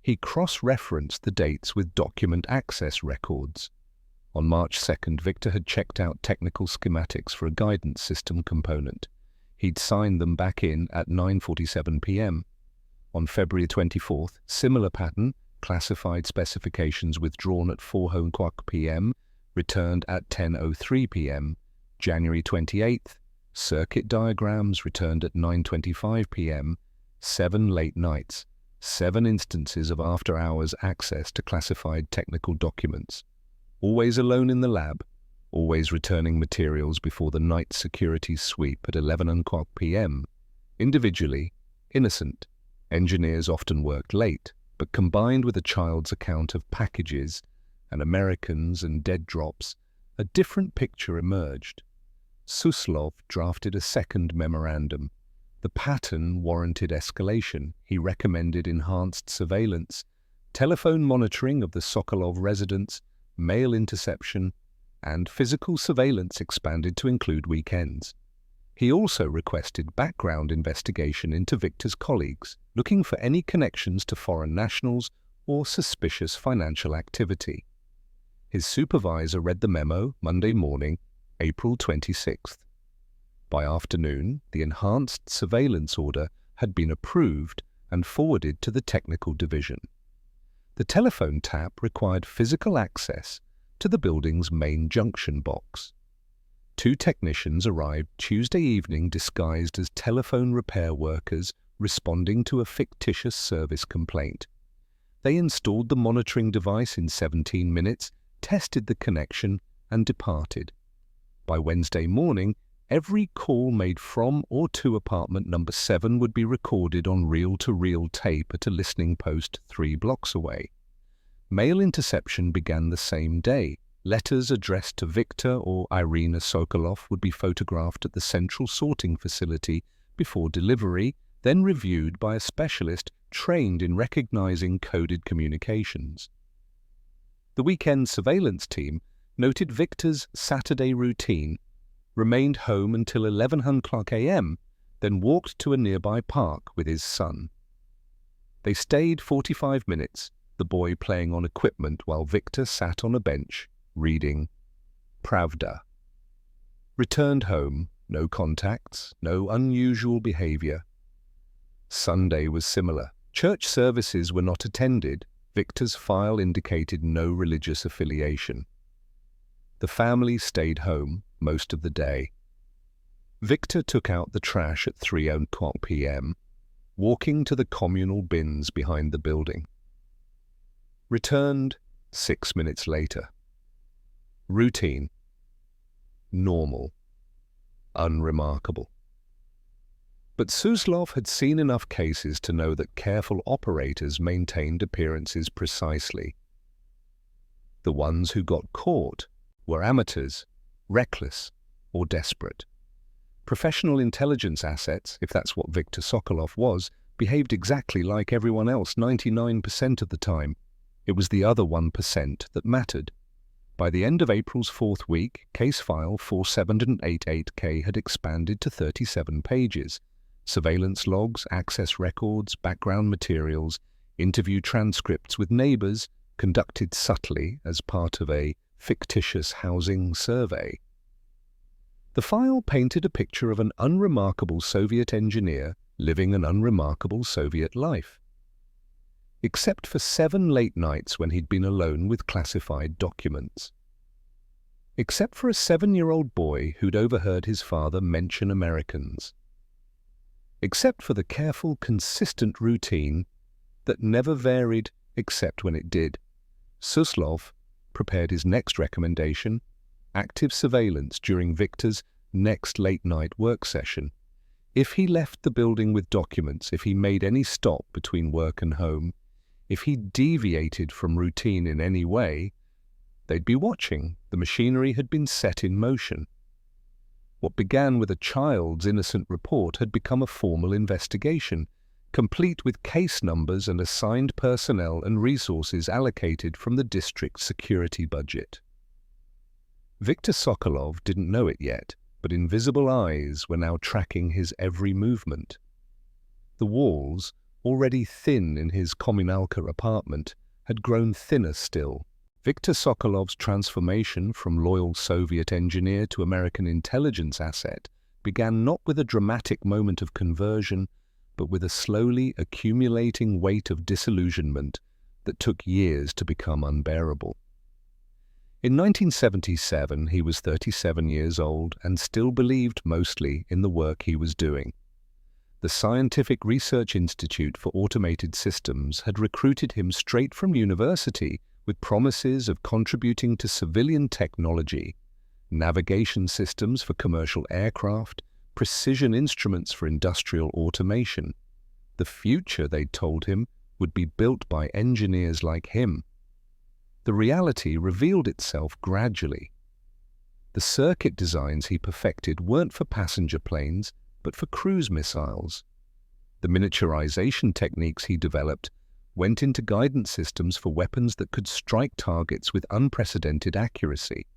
He cross-referenced the dates with document access records. On March 2nd, Victor had checked out technical schematics for a guidance system component. He'd signed them back in at 9:47 p.m. On February 24th, similar pattern, classified specifications withdrawn at 4 o'clock p.m., returned at 10:03 p.m. January 28th, circuit diagrams returned at 9:25 p.m., 7 late nights, 7 instances of after-hours access to classified technical documents. Always alone in the lab, always returning materials before the night security sweep at 11 o'clock p.m. Individually, innocent. Engineers often worked late, but combined with a child's account of packages and Americans and dead drops, a different picture emerged. Suslov drafted a second memorandum. The pattern warranted escalation. He recommended enhanced surveillance, telephone monitoring of the Sokolov residence, mail interception, and physical surveillance expanded to include weekends. He also requested background investigation into Victor's colleagues, looking for any connections to foreign nationals or suspicious financial activity. His supervisor read the memo Monday morning, April 26th. By afternoon, the enhanced surveillance order had been approved and forwarded to the technical division. The telephone tap required physical access to the building's main junction box. 2 technicians arrived Tuesday evening disguised as telephone repair workers responding to a fictitious service complaint. They installed the monitoring device in 17 minutes, tested the connection, and departed. By Wednesday morning, Every call made from or to apartment number 7 would be recorded on reel-to-reel tape at a listening post 3 blocks away. Mail interception began the same day. Letters addressed to Viktor or Irina Sokolov would be photographed at the central sorting facility before delivery, then reviewed by a specialist trained in recognizing coded communications. The weekend surveillance team noted Viktor's Saturday routine, remained home until 11:00 a.m., then walked to a nearby park with his son. They stayed 45 minutes, the boy playing on equipment while Viktor sat on a bench, reading Pravda. Returned home, no contacts, no unusual behavior. Sunday was similar. Church services were not attended. Viktor's file indicated no religious affiliation. The family stayed home most of the day. Viktor took out the trash at 3:00 p.m., walking to the communal bins behind the building. Returned 6 minutes later. Routine. Normal. Unremarkable. But Suslov had seen enough cases to know that careful operators maintained appearances precisely. The ones who got caught were amateurs, reckless, or desperate. Professional intelligence assets, if that's what Viktor Sokolov was, behaved exactly like everyone else 99% of the time. It was the other 1% that mattered. By the end of April's 4th week, case file 4788K had expanded to 37 pages. Surveillance logs, access records, background materials, interview transcripts with neighbors, conducted subtly as part of a fictitious housing survey. The file painted a picture of an unremarkable Soviet engineer living an unremarkable Soviet life. Except for 7 late nights when he'd been alone with classified documents. Except for a 7-year-old boy who'd overheard his father mention Americans. Except for the careful, consistent routine that never varied except when it did. Suslov prepared his next recommendation, active surveillance during Viktor's next late-night work session. If he left the building with documents, if he made any stop between work and home, if he deviated from routine in any way, they'd be watching. The machinery had been set in motion. What began with a child's innocent report had become a formal investigation, complete with case numbers and assigned personnel and resources allocated from the district's security budget. Viktor Sokolov didn't know it yet, but invisible eyes were now tracking his every movement. The walls, already thin in his Kommunalka apartment, had grown thinner still. Viktor Sokolov's transformation from loyal Soviet engineer to American intelligence asset began not with a dramatic moment of conversion, but with a slowly accumulating weight of disillusionment that took years to become unbearable. In 1977, he was 37 years old and still believed mostly in the work he was doing. The Scientific Research Institute for Automated Systems had recruited him straight from university with promises of contributing to civilian technology, navigation systems for commercial aircraft, precision instruments for industrial automation. The future, they'd told him, would be built by engineers like him. The reality revealed itself gradually. The circuit designs he perfected weren't for passenger planes, but for cruise missiles. The miniaturization techniques he developed went into guidance systems for weapons that could strike targets with unprecedented accuracy.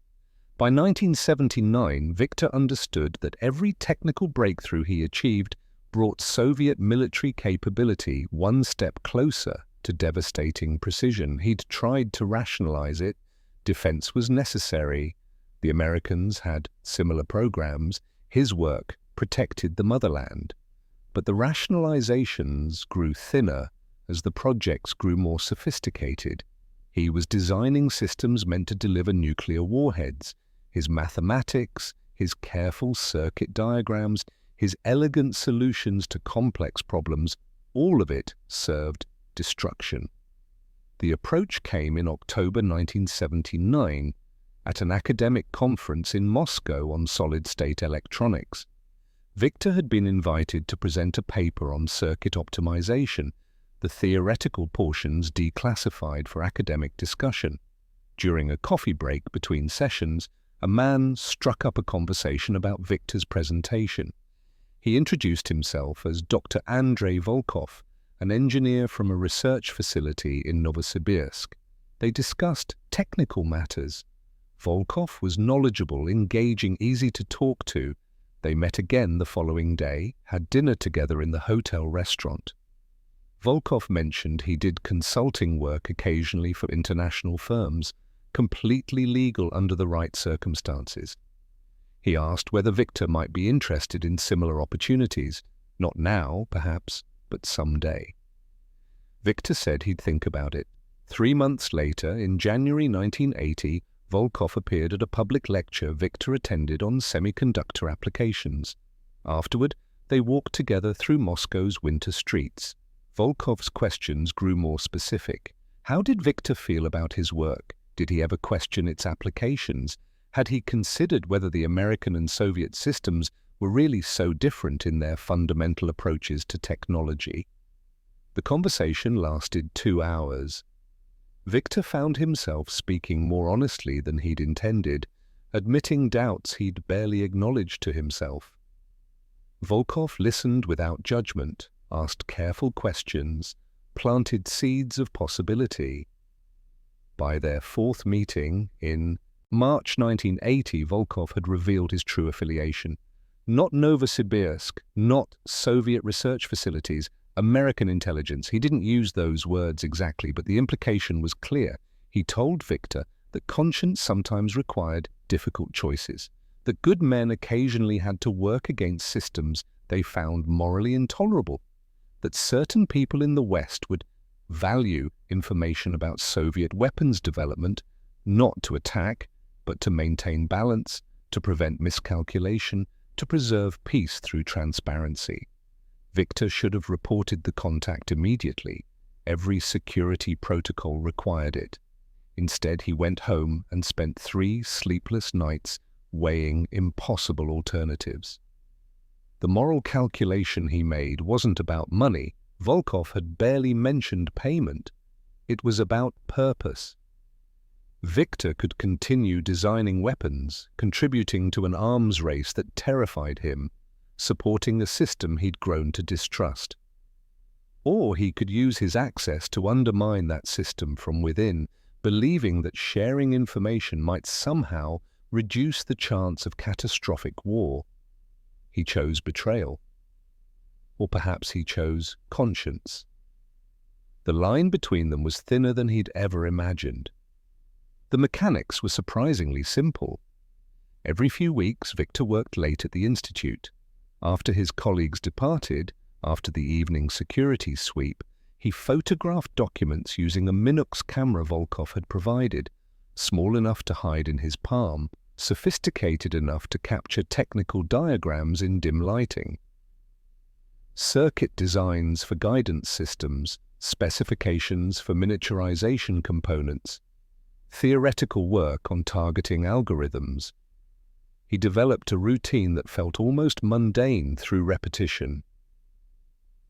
By 1979, Viktor understood that every technical breakthrough he achieved brought Soviet military capability one step closer to devastating precision. He'd tried to rationalize it. Defense was necessary. The Americans had similar programs. His work protected the motherland. But the rationalizations grew thinner as the projects grew more sophisticated. He was designing systems meant to deliver nuclear warheads. His mathematics, his careful circuit diagrams, his elegant solutions to complex problems, all of it served destruction. The approach came in October 1979. at an academic conference in Moscow on solid-state electronics. Victor had been invited to present a paper on circuit optimization, the theoretical portions declassified for academic discussion. During a coffee break between sessions, a man struck up a conversation about Victor's presentation. He introduced himself as Dr. Andrei Volkov, an engineer from a research facility in Novosibirsk. They discussed technical matters. Volkov was knowledgeable, engaging, easy to talk to. They met again the following day, had dinner together in the hotel restaurant. Volkov mentioned he did consulting work occasionally for international firms, completely legal under the right circumstances. He asked whether Victor might be interested in similar opportunities, not now, perhaps, but someday. Victor said he'd think about it. 3 months later, in January 1980, Volkov appeared at a public lecture Victor attended on semiconductor applications. Afterward, they walked together through Moscow's winter streets. Volkov's questions grew more specific. How did Victor feel about his work? Did he ever question its applications? Had he considered whether the American and Soviet systems were really so different in their fundamental approaches to technology? The conversation lasted 2 hours. Victor found himself speaking more honestly than he'd intended, admitting doubts he'd barely acknowledged to himself. Volkov listened without judgment, asked careful questions, planted seeds of possibility. By their 4th meeting in March 1980, Volkov had revealed his true affiliation. Not Novosibirsk, not Soviet research facilities, American intelligence. He didn't use those words exactly, but the implication was clear. He told Victor that conscience sometimes required difficult choices, that good men occasionally had to work against systems they found morally intolerable, that certain people in the West would value information about Soviet weapons development, not to attack, but to maintain balance, to prevent miscalculation, to preserve peace through transparency. Victor should have reported the contact immediately. Every security protocol required it. Instead, he went home and spent 3 sleepless nights weighing impossible alternatives. The moral calculation he made wasn't about money. Volkov had barely mentioned payment. It was about purpose. Victor could continue designing weapons, contributing to an arms race that terrified him, supporting a system he'd grown to distrust. Or he could use his access to undermine that system from within, believing that sharing information might somehow reduce the chance of catastrophic war. He chose betrayal. Or perhaps he chose conscience. The line between them was thinner than he'd ever imagined. The mechanics were surprisingly simple. Every few weeks, Victor worked late at the institute. After his colleagues departed, after the evening security sweep, he photographed documents using a Minux camera Volkov had provided, small enough to hide in his palm, sophisticated enough to capture technical diagrams in dim lighting. Circuit designs for guidance systems, specifications for miniaturization components, theoretical work on targeting algorithms. He developed a routine that felt almost mundane through repetition.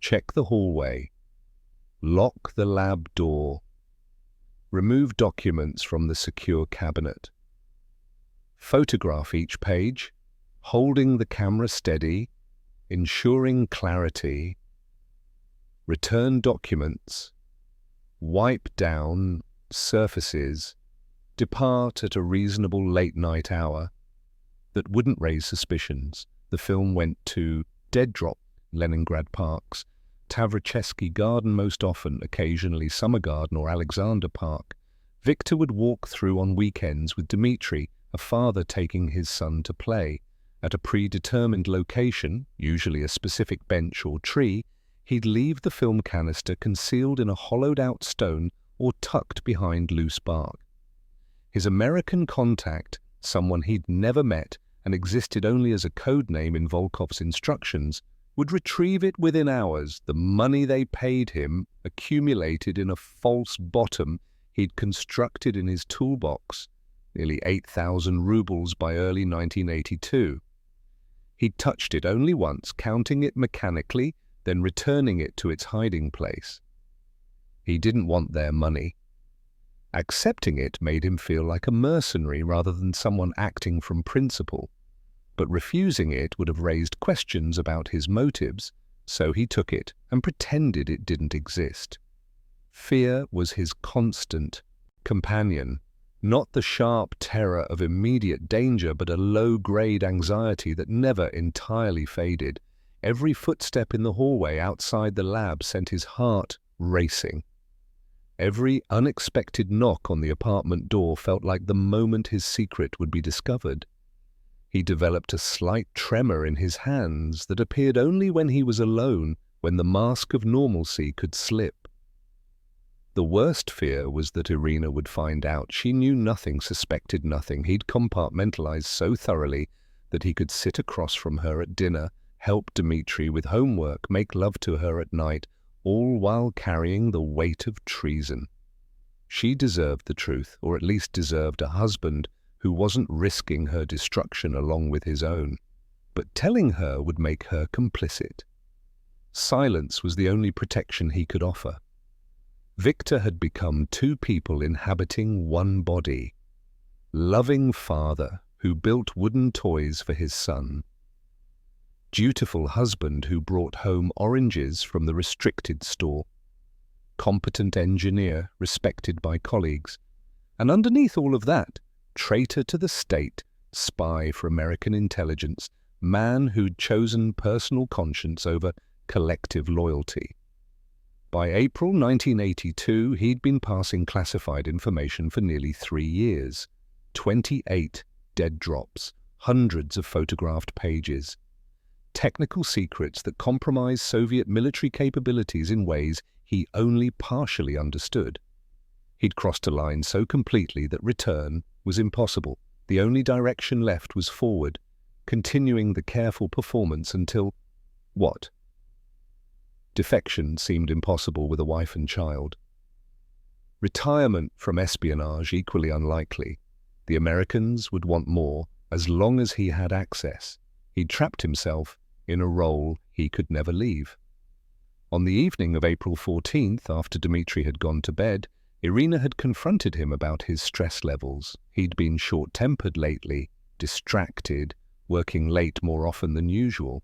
Check the hallway. Lock the lab door. Remove documents from the secure cabinet. Photograph each page, holding the camera steady, ensuring clarity. Return documents. Wipe down surfaces. Depart at a reasonable late-night hour that wouldn't raise suspicions. The film went to Dead Drop, Leningrad Parks, Tavrichesky Garden most often, occasionally Summer Garden or Alexander Park. Victor would walk through on weekends with Dmitri, a father taking his son to play. At a predetermined location, usually a specific bench or tree, he'd leave the film canister concealed in a hollowed-out stone or tucked behind loose bark. His American contact, someone he'd never met and existed only as a code name in Volkov's instructions, would retrieve it within hours. The money they paid him accumulated in a false bottom he'd constructed in his toolbox. nearly 8,000 rubles by early 1982. He'd touched it only once, counting it mechanically, then returning it to its hiding place. He didn't want their money. Accepting it made him feel like a mercenary rather than someone acting from principle, but refusing it would have raised questions about his motives, so he took it and pretended it didn't exist. Fear was his constant companion, not the sharp terror of immediate danger, but a low-grade anxiety that never entirely faded. Every footstep in the hallway outside the lab sent his heart racing. Every unexpected knock on the apartment door felt like the moment his secret would be discovered. He developed a slight tremor in his hands that appeared only when he was alone, when the mask of normalcy could slip. The worst fear was that Irina would find out. She knew nothing, suspected nothing. He'd compartmentalized so thoroughly that he could sit across from her at dinner, help Dmitri with homework, make love to her at night, all while carrying the weight of treason. She deserved the truth, or at least deserved a husband who wasn't risking her destruction along with his own. But telling her would make her complicit. Silence was the only protection he could offer. Victor had become two people inhabiting one body. Loving father who built wooden toys for his son. Dutiful husband who brought home oranges from the restricted store. Competent engineer respected by colleagues. And underneath all of that, traitor to the state, spy for American intelligence, man who'd chosen personal conscience over collective loyalty. By April 1982, he'd been passing classified information for nearly 3 years. 28 dead drops, hundreds of photographed pages. Technical secrets that compromised Soviet military capabilities in ways he only partially understood. He'd crossed a line so completely that return was impossible. The only direction left was forward, continuing the careful performance until what? Defection seemed impossible with a wife and child. Retirement from espionage equally unlikely. The Americans would want more as long as he had access. He'd trapped himself in a role he could never leave. On the evening of April 14th, after Dmitri had gone to bed, Irina had confronted him about his stress levels. He'd been short-tempered lately, distracted, working late more often than usual.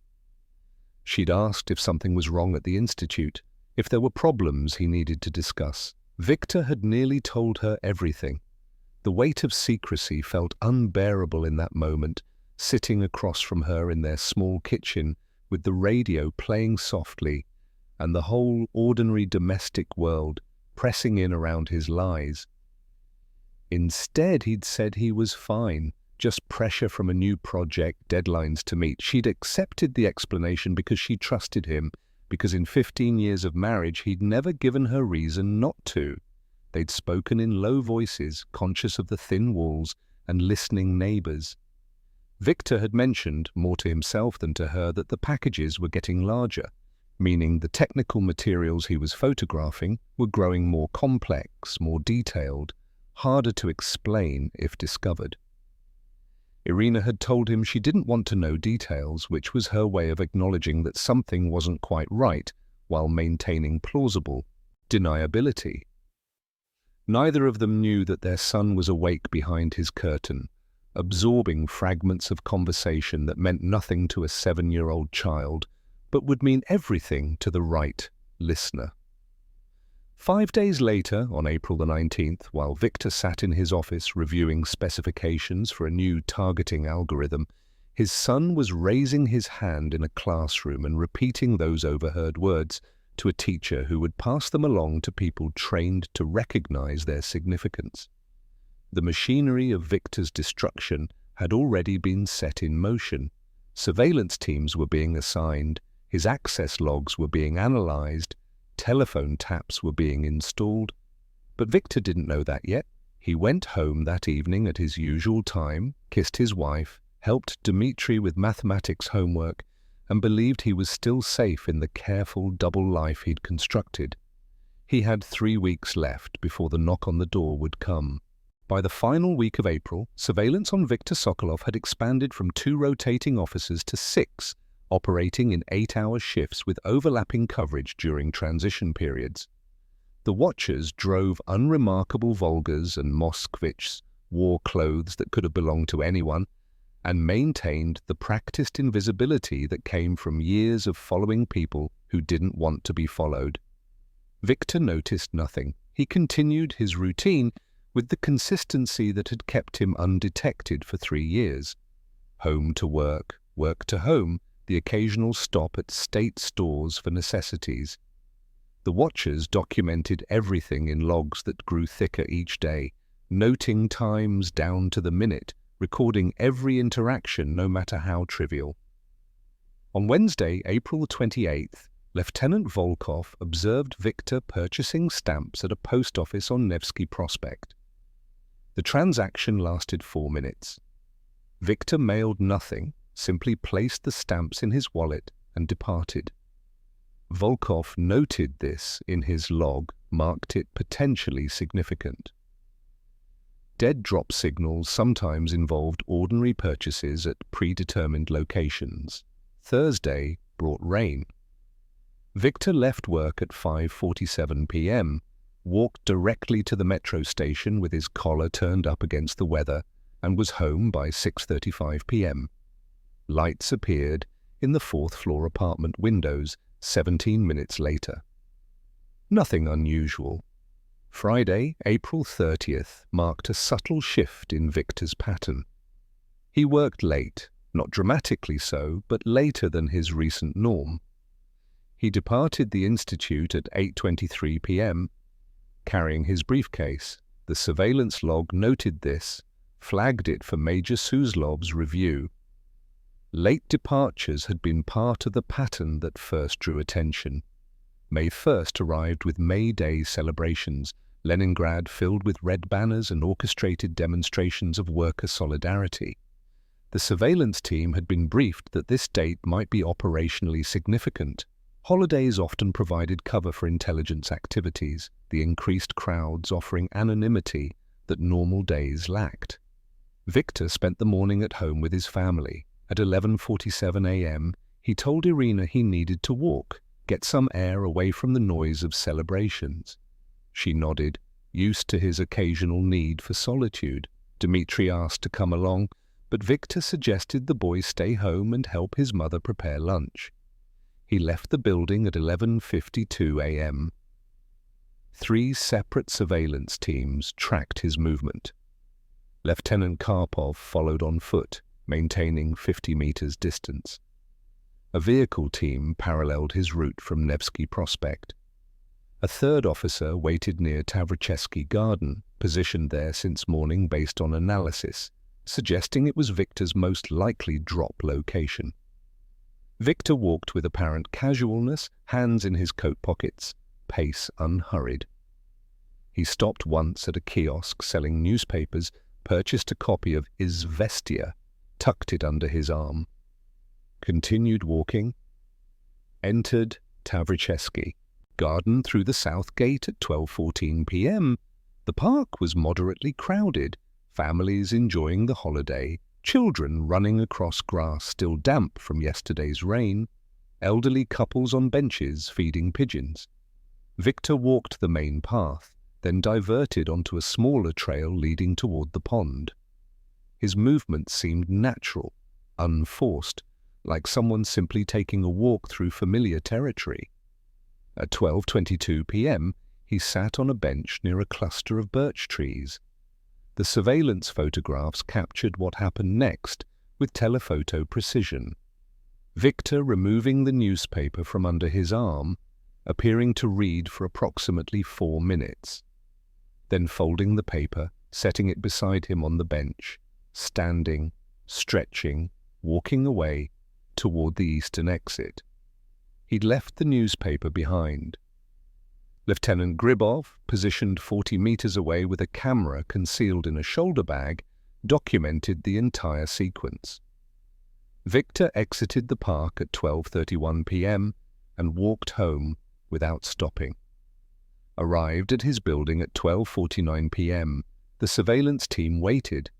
She'd asked if something was wrong at the institute, if there were problems he needed to discuss. Victor had nearly told her everything. The weight of secrecy felt unbearable in that moment, sitting across from her in their small kitchen with the radio playing softly and the whole ordinary domestic world pressing in around his lies. Instead, he'd said he was fine, just pressure from a new project, deadlines to meet. She'd accepted the explanation because she trusted him, because in 15 years of marriage he'd never given her reason not to. They'd spoken in low voices, conscious of the thin walls and listening neighbors. Victor had mentioned, more to himself than to her, that the packages were getting larger, meaning the technical materials he was photographing were growing more complex, more detailed, harder to explain if discovered. Irina had told him she didn't want to know details, which was her way of acknowledging that something wasn't quite right while maintaining plausible deniability. Neither of them knew that their son was awake behind his curtain, absorbing fragments of conversation that meant nothing to a 7-year-old child, but would mean everything to the right listener. 5 days later, on April the 19th, while Victor sat in his office reviewing specifications for a new targeting algorithm, his son was raising his hand in a classroom and repeating those overheard words to a teacher who would pass them along to people trained to recognize their significance. The machinery of Victor's destruction had already been set in motion. Surveillance teams were being assigned, his access logs were being analyzed, telephone taps were being installed. But Victor didn't know that yet. He went home that evening at his usual time, kissed his wife, helped Dmitri with mathematics homework, and believed he was still safe in the careful double life he'd constructed. He had 3 weeks left before the knock on the door would come. By the final week of April, surveillance on Viktor Sokolov had expanded from 2 rotating officers to 6, operating in 8-hour shifts with overlapping coverage during transition periods. The watchers drove unremarkable Volgas and Moskvits, wore clothes that could have belonged to anyone, and maintained the practiced invisibility that came from years of following people who didn't want to be followed. Viktor noticed nothing. He continued his routine with the consistency that had kept him undetected for 3 years. Home to work, work to home, the occasional stop at state stores for necessities. The watchers documented everything in logs that grew thicker each day, noting times down to the minute, recording every interaction no matter how trivial. On Wednesday, April 28th, Lieutenant Volkov observed Viktor purchasing stamps at a post office on Nevsky Prospect. The transaction lasted 4 minutes. Viktor mailed nothing, simply placed the stamps in his wallet and departed. Volkov noted this in his log, marked it potentially significant. Dead drop signals sometimes involved ordinary purchases at predetermined locations. Thursday brought rain. Viktor left work at 5:47 p.m., walked directly to the metro station with his collar turned up against the weather, and was home by 6:35 p.m. Lights appeared in the 4th-floor apartment windows 17 minutes later. Nothing unusual. Friday, April 30th, marked a subtle shift in Viktor's pattern. He worked late, not dramatically so, but later than his recent norm. He departed the institute at 8:23 p.m., carrying his briefcase. The surveillance log noted this, flagged it for Major Suzlov's review. Late departures had been part of the pattern that first drew attention. May 1st arrived with May Day celebrations, Leningrad filled with red banners and orchestrated demonstrations of worker solidarity. The surveillance team had been briefed that this date might be operationally significant. Holidays often provided cover for intelligence activities, the increased crowds offering anonymity that normal days lacked. Viktor spent the morning at home with his family. At 11:47 a.m., he told Irina he needed to walk, get some air away from the noise of celebrations. She nodded, used to his occasional need for solitude. Dmitri asked to come along, but Viktor suggested the boy stay home and help his mother prepare lunch. He left the building at 11:52 a.m. 3 separate surveillance teams tracked his movement. Lieutenant Karpov followed on foot, maintaining 50 meters distance. A vehicle team paralleled his route from Nevsky Prospect. A 3rd officer waited near Tavrichesky Garden, positioned there since morning based on analysis, suggesting it was Viktor's most likely drop location. Viktor walked with apparent casualness, hands in his coat pockets, pace unhurried. He stopped once at a kiosk selling newspapers, purchased a copy of Izvestia, tucked it under his arm. Continued walking. Entered Tavrichesky Garden through the south gate at 12:14 p.m. The park was moderately crowded, families enjoying the holiday, children running across grass still damp from yesterday's rain, elderly couples on benches feeding pigeons. Viktor walked the main path, then diverted onto a smaller trail leading toward the pond. His movement seemed natural, unforced, like someone simply taking a walk through familiar territory. At 12:22 p.m., he sat on a bench near a cluster of birch trees. The surveillance photographs captured what happened next with telephoto precision. Viktor removing the newspaper from under his arm, appearing to read for approximately 4 minutes. Then folding the paper, setting it beside him on the bench, standing, stretching, walking away toward the eastern exit. He'd left the newspaper behind. Lieutenant Gribov, positioned 40 meters away with a camera concealed in a shoulder bag, documented the entire sequence. Viktor exited the park at 12:31 p.m. and walked home without stopping. Arrived at his building at 12:49 p.m., The surveillance team waited.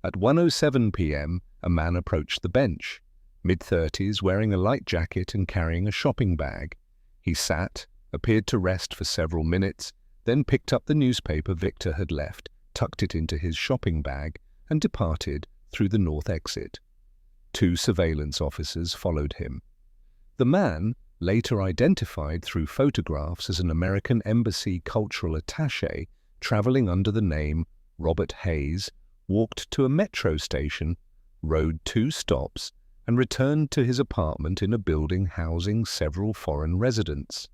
At 1:07 p.m., a man approached the bench, mid-30s, wearing a light jacket and carrying a shopping bag. He sat, appeared to rest for several minutes, then picked up the newspaper Victor had left, tucked it into his shopping bag, and departed through the north exit. 2 surveillance officers followed him. The man, later identified through photographs as an American Embassy cultural attaché traveling under the name Robert Hayes, walked to a metro station, rode 2 stops, and returned to his apartment in a building housing several foreign residents.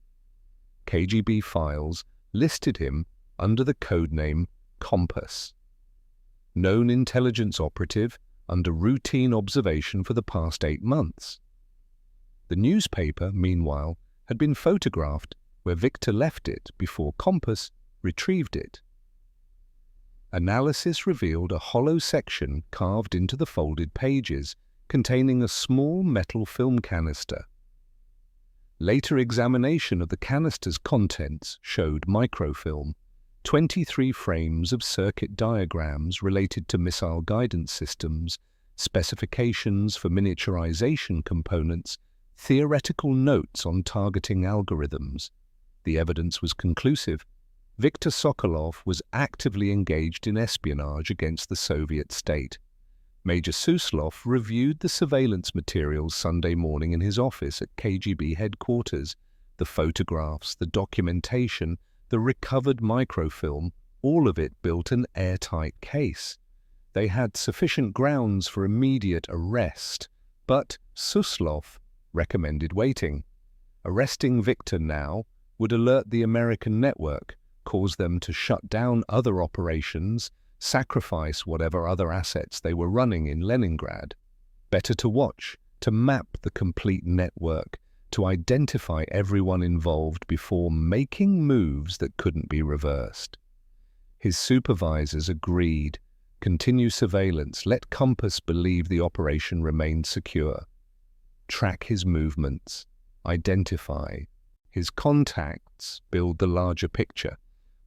KGB files listed him under the codename Compass. Known intelligence operative under routine observation for the past 8 months. The newspaper, meanwhile, had been photographed where Victor left it before Compass retrieved it. Analysis revealed a hollow section carved into the folded pages, containing a small metal film canister. Later examination of the canister's contents showed microfilm, 23 frames of circuit diagrams related to missile guidance systems, specifications for miniaturization components, theoretical notes on targeting algorithms. The evidence was conclusive. Viktor Sokolov was actively engaged in espionage against the Soviet state. Major Suslov reviewed the surveillance materials Sunday morning in his office at KGB headquarters. The photographs, the documentation, the recovered microfilm, all of it built an airtight case. They had sufficient grounds for immediate arrest, but Suslov recommended waiting. Arresting Victor now would alert the American network, cause them to shut down other operations, sacrifice whatever other assets they were running in Leningrad. Better to watch, to map the complete network, to identify everyone involved before making moves that couldn't be reversed. His supervisors agreed. Continue surveillance. Let Compass believe the operation remained secure. Track his movements. Identify his contacts. Build the larger picture.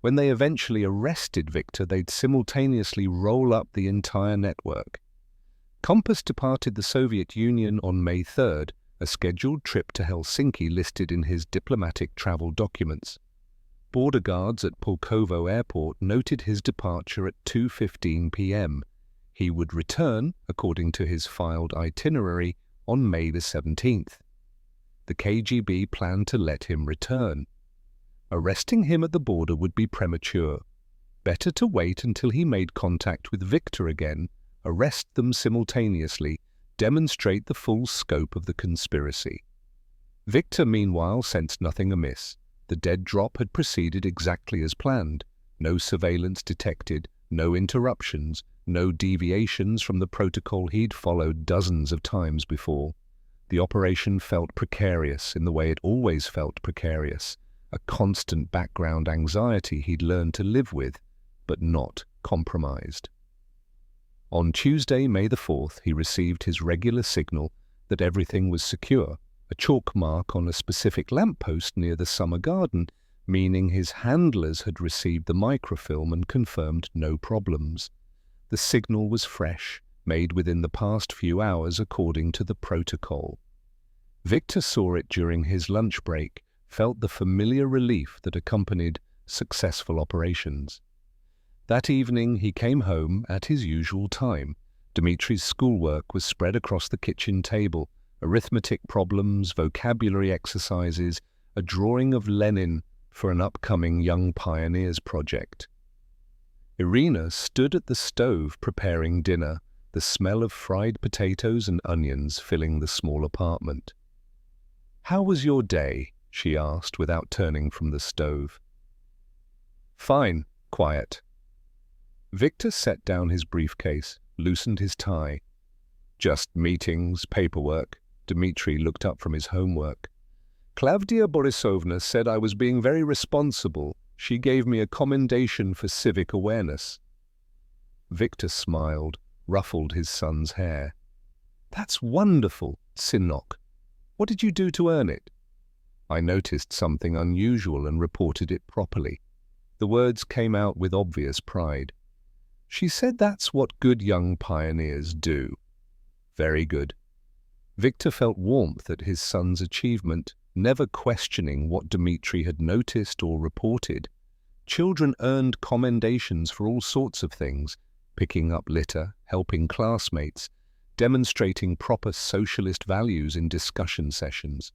When they eventually arrested Victor, they'd simultaneously roll up the entire network. Compass departed the Soviet Union on May 3rd, a scheduled trip to Helsinki listed in his diplomatic travel documents. Border guards at Pulkovo Airport noted his departure at 2:15 p.m. He would return, according to his filed itinerary, on May the 17th. The KGB planned to let him return. Arresting him at the border would be premature. Better to wait until he made contact with Victor again, arrest them simultaneously, demonstrate the full scope of the conspiracy. Victor, meanwhile, sensed nothing amiss. The dead drop had proceeded exactly as planned. No surveillance detected, no interruptions, no deviations from the protocol he'd followed dozens of times before. The operation felt precarious in the way it always felt precarious, a constant background anxiety he'd learned to live with, but not compromised. On Tuesday, May the 4th, he received his regular signal that everything was secure, a chalk mark on a specific lamppost near the summer garden, meaning his handlers had received the microfilm and confirmed no problems. The signal was fresh, made within the past few hours according to the protocol. Victor saw it during his lunch break, felt the familiar relief that accompanied successful operations. That evening he came home at his usual time. Dmitri's schoolwork was spread across the kitchen table, arithmetic problems, vocabulary exercises, a drawing of Lenin for an upcoming Young Pioneers project. Irina stood at the stove preparing dinner, the smell of fried potatoes and onions filling the small apartment. "How was your day?" she asked without turning from the stove. "Fine, quiet." Victor set down his briefcase, loosened his tie. "Just meetings, paperwork." Dmitri looked up from his homework. "Klavdia Borisovna said I was being very responsible. She gave me a commendation for civic awareness." Victor smiled, ruffled his son's hair. "That's wonderful, Synok. What did you do to earn it?" "I noticed something unusual and reported it properly." The words came out with obvious pride. She said that's what good young pioneers do. Very good. Victor felt warmth at his son's achievement, never questioning what Dmitri had noticed or reported. Children earned commendations for all sorts of things, picking up litter, helping classmates, demonstrating proper socialist values in discussion sessions.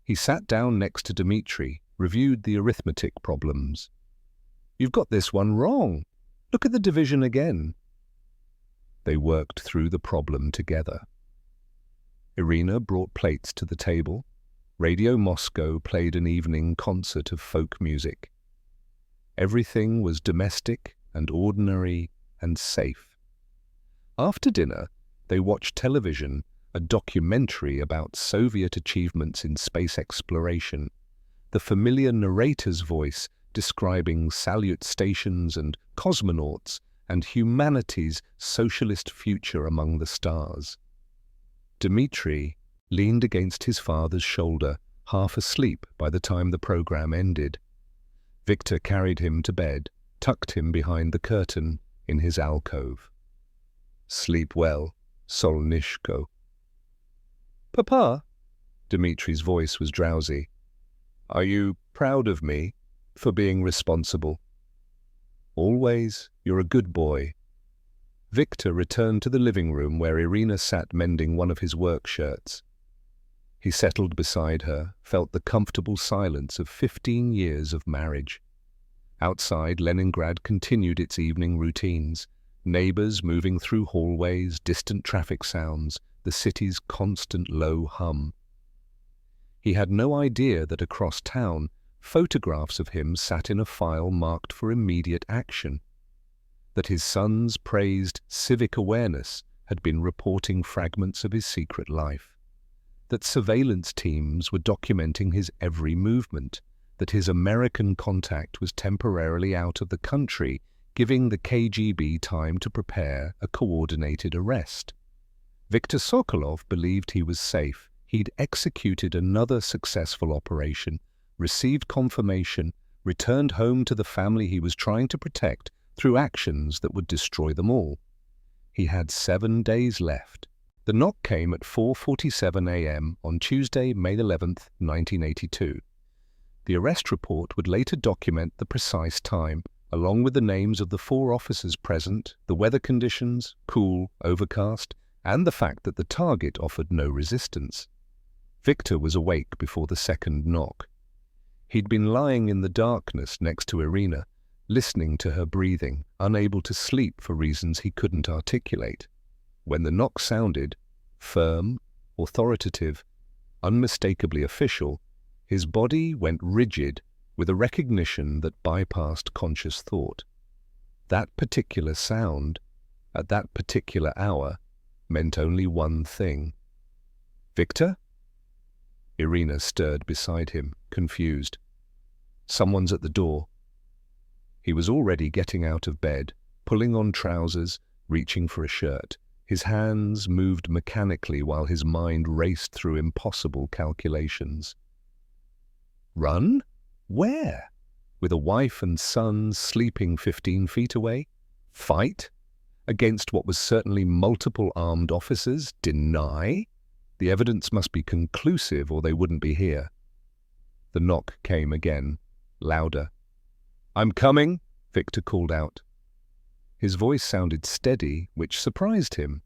He sat down next to Dmitri, reviewed the arithmetic problems. "You've got this one wrong. Look at the division again." They worked through the problem together. Irina brought plates to the table. Radio Moscow played an evening concert of folk music. Everything was domestic and ordinary and safe. After dinner, they watched television, a documentary about Soviet achievements in space exploration, the familiar narrator's voice describing salute stations and cosmonauts and humanity's socialist future among the stars. Dmitri leaned against his father's shoulder, half asleep by the time the program ended. Victor carried him to bed, tucked him behind the curtain in his alcove. "Sleep well, Solnishko." "Papa," Dmitri's voice was drowsy, "are you proud of me for being responsible?" "Always. You're a good boy." Victor returned to the living room where Irina sat mending one of his work shirts. He settled beside her, felt the comfortable silence of 15 years of marriage. Outside, Leningrad continued its evening routines. Neighbors moving through hallways, distant traffic sounds, the city's constant low hum. He had no idea that across town, photographs of him sat in a file marked for immediate action. That his son's praised civic awareness had been reporting fragments of his secret life. That surveillance teams were documenting his every movement. That his American contact was temporarily out of the country, giving the KGB time to prepare a coordinated arrest. Viktor Sokolov believed he was safe. He'd executed another successful operation, received confirmation, returned home to the family he was trying to protect through actions that would destroy them all. He had 7 days left. The knock came at 4:47 a.m. on Tuesday, May 11th, 1982. The arrest report would later document the precise time, along with the names of the 4 officers present, the weather conditions, cool, overcast, and the fact that the target offered no resistance. Victor was awake before the second knock. He'd been lying in the darkness next to Irina, listening to her breathing, unable to sleep for reasons he couldn't articulate. When the knock sounded, firm, authoritative, unmistakably official, his body went rigid with a recognition that bypassed conscious thought. That particular sound, at that particular hour, meant only one thing. "Victor?" Irina stirred beside him, confused. "Someone's at the door." He was already getting out of bed, pulling on trousers, reaching for a shirt. His hands moved mechanically while his mind raced through impossible calculations. Run? Where? With a wife and son sleeping 15 feet away? Fight? Against what was certainly multiple armed officers? Deny? The evidence must be conclusive or they wouldn't be here. The knock came again, louder. "I'm coming," Victor called out. His voice sounded steady, which surprised him.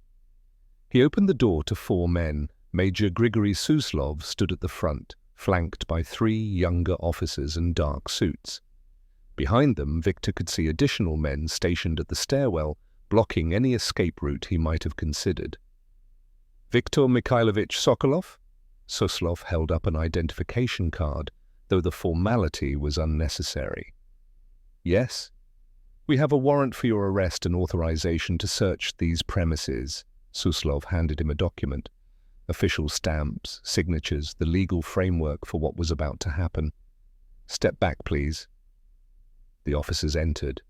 He opened the door to 4 men. Major Grigory Suslov stood at the front, flanked by 3 younger officers in dark suits. Behind them, Victor could see additional men stationed at the stairwell, blocking any escape route he might have considered. "Viktor Mikhailovich Sokolov?" Suslov held up an identification card, though the formality was unnecessary. "Yes. We have a warrant for your arrest and authorization to search these premises." Suslov handed him a document. Official stamps, signatures, the legal framework for what was about to happen. "Step back, please." The officers entered.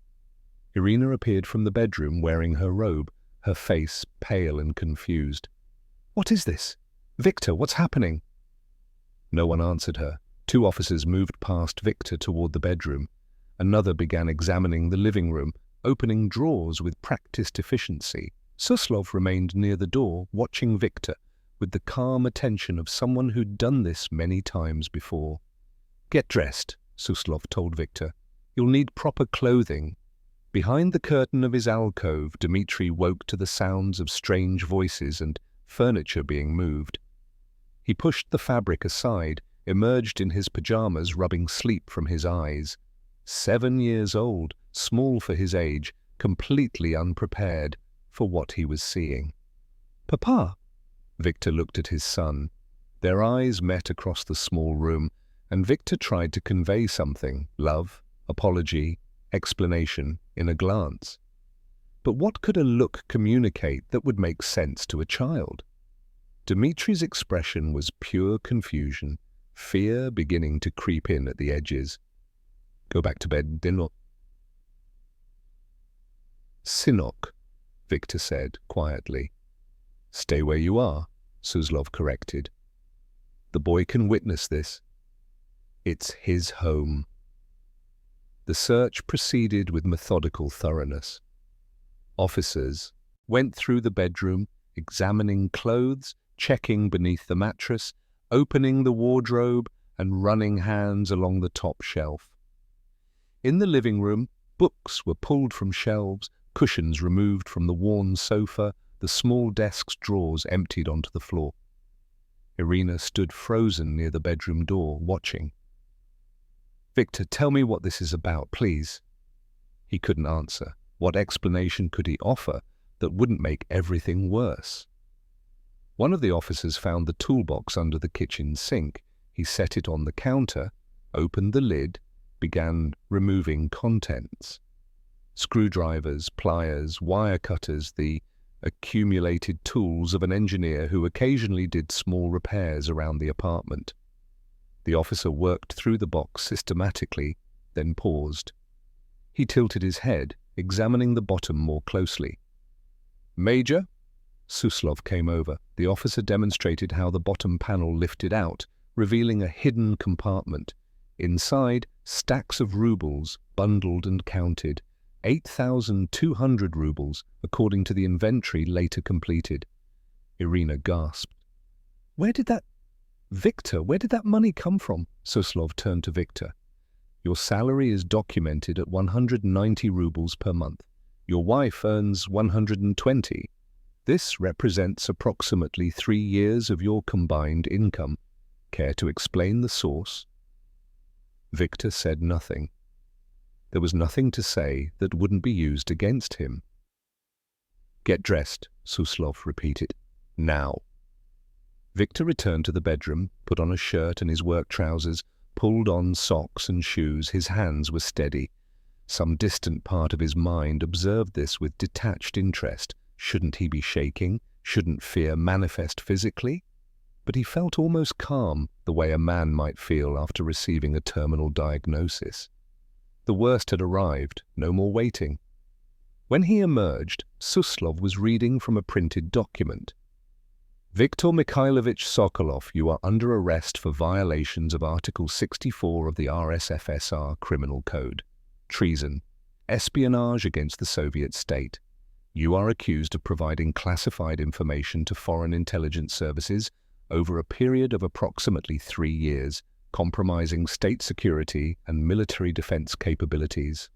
Irina appeared from the bedroom wearing her robe, her face pale and confused. "What is this? Victor, what's happening?" No one answered her. 2 officers moved past Victor toward the bedroom. Another began examining the living room, opening drawers with practiced efficiency. Suslov remained near the door, watching Victor with the calm attention of someone who'd done this many times before. "Get dressed," Suslov told Victor. "You'll need proper clothing." Behind the curtain of his alcove, Dmitri woke to the sounds of strange voices and furniture being moved. He pushed the fabric aside, emerged in his pajamas, rubbing sleep from his eyes. 7 years old, small for his age, completely unprepared for what he was seeing. "Papa!" Victor looked at his son. Their eyes met across the small room, and Victor tried to convey something, love, apology, explanation, in a glance. But what could a look communicate that would make sense to a child? Dmitri's expression was pure confusion, fear beginning to creep in at the edges. "Go back to bed, Dinok." "Sinok," Victor said quietly. "Stay where you are," Suslov corrected. "The boy can witness this. It's his home." The search proceeded with methodical thoroughness. Officers went through the bedroom, examining clothes, checking beneath the mattress, opening the wardrobe, and running hands along the top shelf. In the living room, books were pulled from shelves, cushions removed from the worn sofa, the small desk's drawers emptied onto the floor. Irina stood frozen near the bedroom door, watching. "Victor, tell me what this is about, please." He couldn't answer. What explanation could he offer that wouldn't make everything worse? One of the officers found the toolbox under the kitchen sink. He set it on the counter, opened the lid, began removing contents. Screwdrivers, pliers, wire cutters, the accumulated tools of an engineer who occasionally did small repairs around the apartment. The officer worked through the box systematically, then paused. He tilted his head, examining the bottom more closely. "Major?" Suslov came over. The officer demonstrated how the bottom panel lifted out, revealing a hidden compartment. Inside, stacks of rubles, bundled and counted. 8,200 rubles, according to the inventory later completed. Irina gasped. Victor, where did that money come from?" Suslov turned to Victor. "Your salary is documented at 190 rubles per month. Your wife earns 120. This represents approximately 3 years of your combined income. Care to explain the source?" Victor said nothing. There was nothing to say that wouldn't be used against him. "Get dressed," Suslov repeated. "Now." Victor returned to the bedroom, put on a shirt and his work trousers, pulled on socks and shoes. His hands were steady. Some distant part of his mind observed this with detached interest. Shouldn't he be shaking? Shouldn't fear manifest physically? But he felt almost calm, the way a man might feel after receiving a terminal diagnosis. The worst had arrived, no more waiting. When he emerged, Suslov was reading from a printed document. "Viktor Mikhailovich Sokolov, you are under arrest for violations of Article 64 of the RSFSR Criminal Code. Treason, espionage against the Soviet state. You are accused of providing classified information to foreign intelligence services over a period of approximately 3 years, compromising state security and military defense capabilities."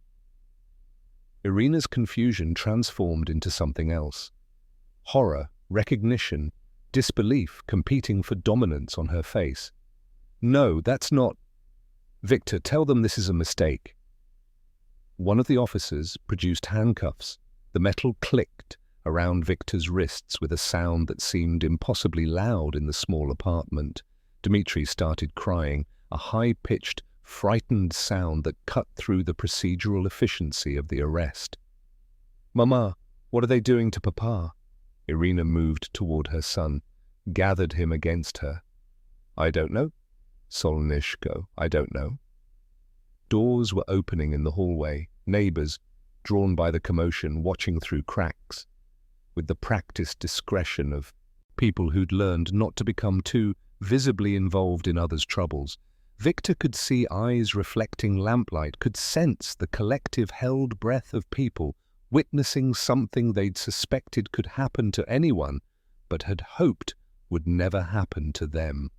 Irina's confusion transformed into something else. Horror, recognition, disbelief competing for dominance on her face. "No, that's not—" "Victor, tell them this is a mistake." One of the officers produced handcuffs. The metal clicked around Victor's wrists with a sound that seemed impossibly loud in the small apartment. Dmitri started crying, a high-pitched, frightened sound that cut through the procedural efficiency of the arrest. "Mama, what are they doing to Papa?" Irina moved toward her son, gathered him against her. "I don't know. Solnishko, I don't know." Doors were opening in the hallway, neighbors, drawn by the commotion, watching through cracks. With the practiced discretion of people who'd learned not to become too visibly involved in others' troubles, Victor could see eyes reflecting lamplight, could sense the collective held breath of people witnessing something they'd suspected could happen to anyone, but had hoped would never happen to them.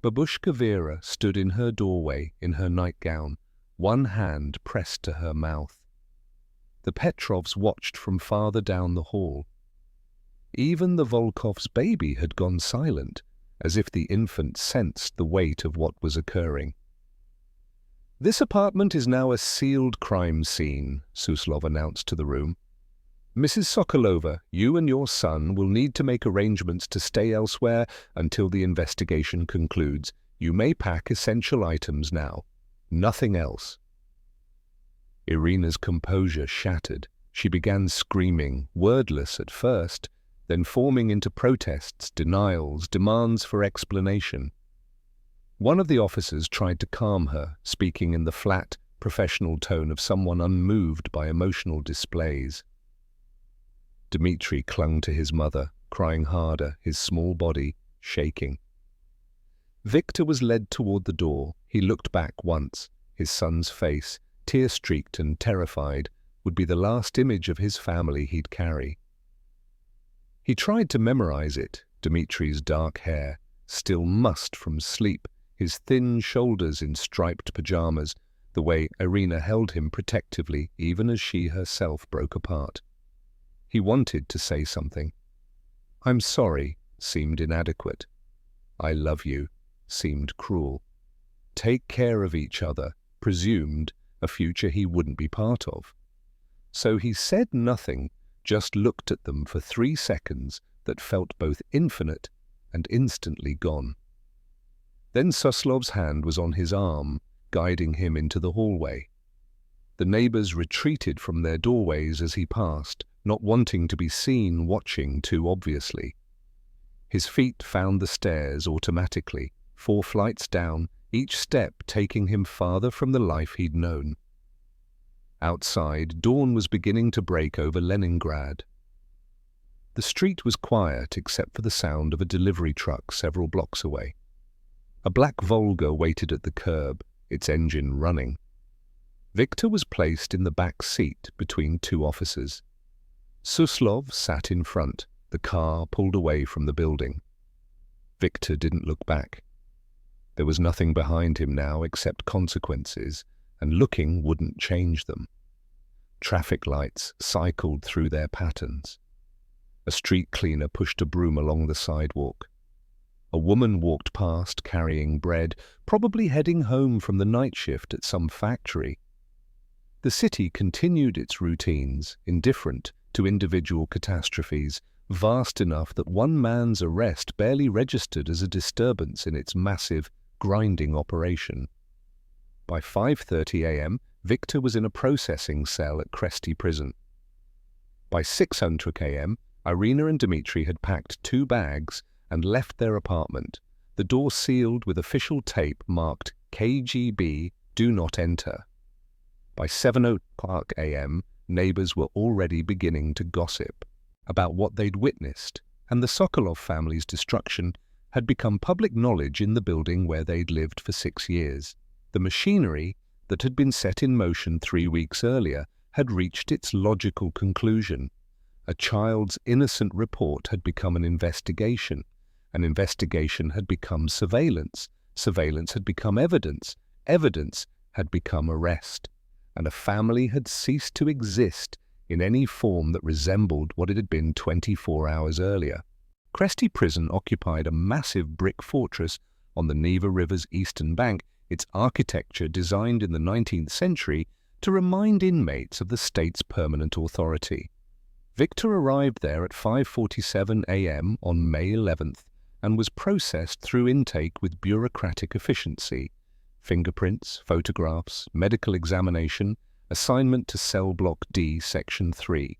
Babushka Vera stood in her doorway in her nightgown, one hand pressed to her mouth. The Petrovs watched from farther down the hall. Even the Volkovs' baby had gone silent, as if the infant sensed the weight of what was occurring. "This apartment is now a sealed crime scene," Suslov announced to the room. "Mrs. Sokolova, you and your son will need to make arrangements to stay elsewhere until the investigation concludes. You may pack essential items now. Nothing else." Irina's composure shattered. She began screaming, wordless at first, then forming into protests, denials, demands for explanation. One of the officers tried to calm her, speaking in the flat, professional tone of someone unmoved by emotional displays. Dmitri clung to his mother, crying harder, his small body shaking. Victor was led toward the door. He looked back once. His son's face, tear-streaked and terrified, would be the last image of his family he'd carry. He tried to memorize it, Dmitri's dark hair, still mussed from sleep, his thin shoulders in striped pajamas, the way Irina held him protectively even as she herself broke apart. He wanted to say something. "I'm sorry," seemed inadequate. "I love you," seemed cruel. "Take care of each other," presumed a future he wouldn't be part of. So he said nothing, just looked at them for 3 seconds that felt both infinite and instantly gone. Then Suslov's hand was on his arm, guiding him into the hallway. The neighbors retreated from their doorways as he passed, not wanting to be seen watching too obviously. His feet found the stairs automatically, 4 flights down, each step taking him farther from the life he'd known. Outside, dawn was beginning to break over Leningrad. The street was quiet except for the sound of a delivery truck several blocks away. A black Volga waited at the curb, its engine running. Victor was placed in the back seat between 2 officers. Suslov sat in front, the car pulled away from the building. Victor didn't look back. There was nothing behind him now except consequences, and looking wouldn't change them. Traffic lights cycled through their patterns. A street cleaner pushed a broom along the sidewalk. A woman walked past carrying bread, probably heading home from the night shift at some factory. The city continued its routines, indifferent to individual catastrophes, vast enough that one man's arrest barely registered as a disturbance in its massive, grinding operation. By 5:30 a.m., Victor was in a processing cell at Kresty prison. By 6:00 a.m., Irina and Dmitri had packed 2 bags and left their apartment, the door sealed with official tape marked KGB, do not enter. By 7:00 a.m., neighbors were already beginning to gossip about what they'd witnessed, and the Sokolov family's destruction had become public knowledge in the building where they'd lived for 6 years. The machinery that had been set in motion 3 weeks earlier had reached its logical conclusion. A child's innocent report had become an investigation had become surveillance had become evidence had become arrest, and a family had ceased to exist in any form that resembled what it had been 24 hours earlier. Kresty prison occupied a massive brick fortress on the Neva River's eastern bank, its architecture designed in the 19th century to remind inmates of the state's permanent authority. Victor arrived there at 5:47 a.m. on May 11th and was processed through intake with bureaucratic efficiency. Fingerprints, photographs, medical examination, assignment to Cell Block D, Section 3.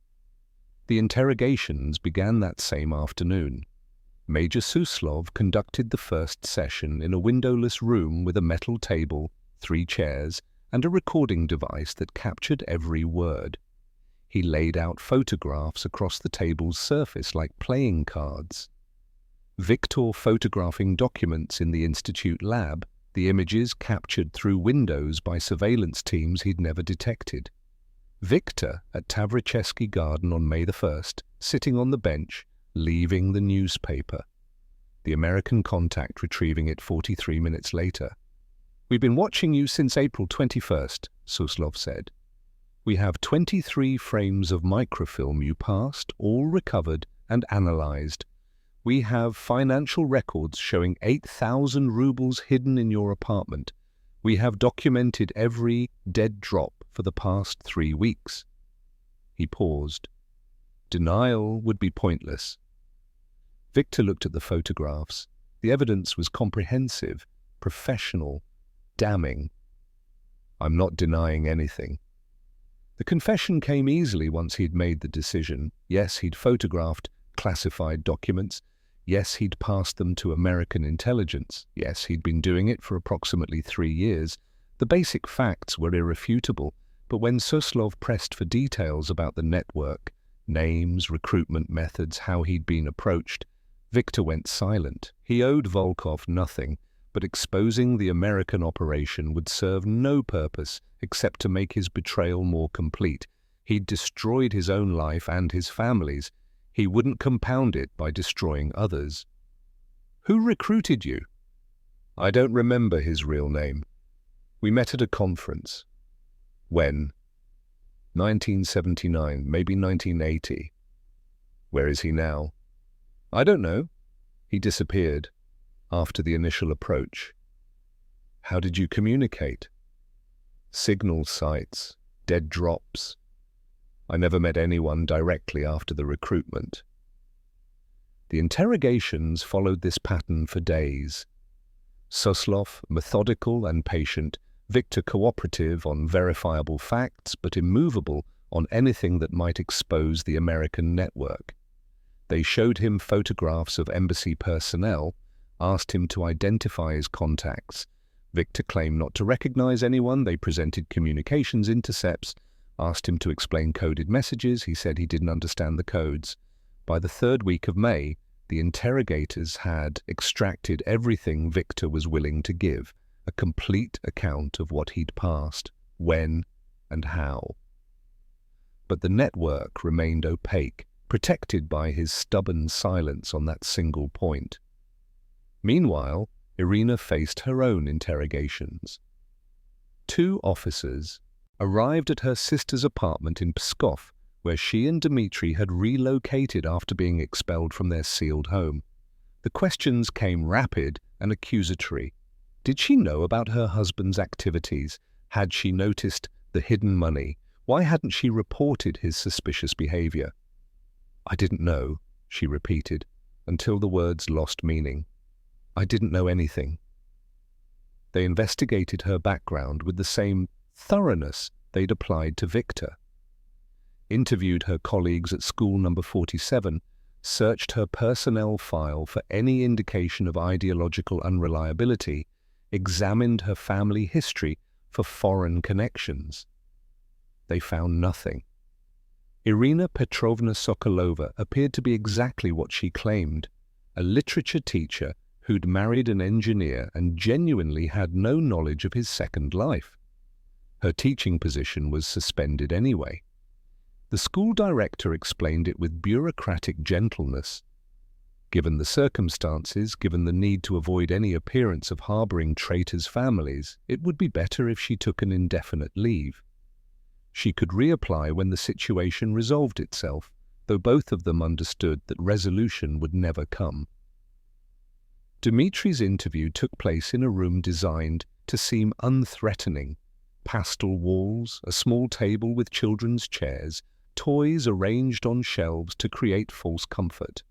The interrogations began that same afternoon. Major Suslov conducted the first session in a windowless room with a metal table, 3 chairs, and a recording device that captured every word. He laid out photographs across the table's surface like playing cards. Victor photographing documents in the Institute lab, the images captured through windows by surveillance teams he'd never detected. Victor at Tavricheski Garden on May the 1st, sitting on the bench, leaving the newspaper. The American contact retrieving it 43 minutes later. "We've been watching you since April 21st, Suslov said. "We have 23 frames of microfilm you passed, all recovered and analyzed. We have financial records showing 8,000 rubles hidden in your apartment. We have documented every dead drop for the past 3 weeks." He paused. Denial would be pointless. Victor looked at the photographs. The evidence was comprehensive, professional, damning. "I'm not denying anything." The confession came easily once he'd made the decision. Yes, he'd photographed classified documents. Yes, he'd passed them to American intelligence. Yes, he'd been doing it for approximately 3 years. The basic facts were irrefutable, but when Suslov pressed for details about the network, names, recruitment methods, how he'd been approached, Victor went silent. He owed Volkov nothing, but exposing the American operation would serve no purpose except to make his betrayal more complete. He'd destroyed his own life and his family's. He wouldn't compound it by destroying others. "Who recruited you?" "I don't remember his real name. We met at a conference." "When?" 1979, maybe 1980. "Where is he now?" "I don't know. He disappeared after the initial approach." "How did you communicate?" "Signal sites, dead drops. I never met anyone directly after the recruitment." The interrogations followed this pattern for days. Suslov, methodical and patient, Victor cooperative on verifiable facts but immovable on anything that might expose the American network. They showed him photographs of embassy personnel, asked him to identify his contacts. Victor claimed not to recognize anyone. They presented communications intercepts, asked him to explain coded messages. He said he didn't understand the codes. By the 3rd week of May, the interrogators had extracted everything Victor was willing to give, a complete account of what he'd passed, when, and how. But the network remained opaque, protected by his stubborn silence on that single point. Meanwhile, Irina faced her own interrogations. 2 officers arrived at her sister's apartment in Pskov, where she and Dmitry had relocated after being expelled from their sealed home. The questions came rapid and accusatory. Did she know about her husband's activities? Had she noticed the hidden money? Why hadn't she reported his suspicious behavior? "I didn't know," she repeated, until the words lost meaning. "I didn't know anything." They investigated her background with the same thoroughness they'd applied to Victor. Interviewed her colleagues at school number 47, searched her personnel file for any indication of ideological unreliability, examined her family history for foreign connections. They found nothing. Irina Petrovna Sokolova appeared to be exactly what she claimed, a literature teacher who'd married an engineer and genuinely had no knowledge of his second life. Her teaching position was suspended anyway. The school director explained it with bureaucratic gentleness. Given the circumstances, given the need to avoid any appearance of harboring traitors' families, it would be better if she took an indefinite leave. She could reapply when the situation resolved itself, though both of them understood that resolution would never come. Dmitry's interview took place in a room designed to seem unthreatening. Pastel walls, a small table with children's chairs, toys arranged on shelves to create false comfort.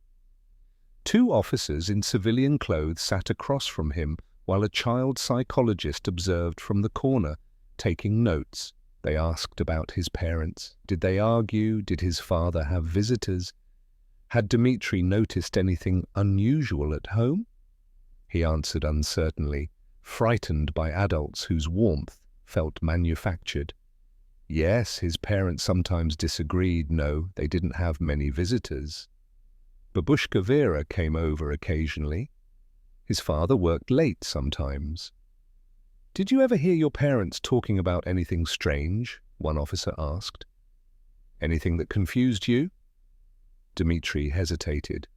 2 officers in civilian clothes sat across from him while a child psychologist observed from the corner, taking notes. They asked about his parents. Did they argue? Did his father have visitors? Had Dmitry noticed anything unusual at home? He answered uncertainly, frightened by adults whose warmth felt manufactured. Yes, his parents sometimes disagreed. No, they didn't have many visitors. Babushka Vera came over occasionally. His father worked late sometimes. "Did you ever hear your parents talking about anything strange?" one officer asked. "Anything that confused you?" Dmitri hesitated.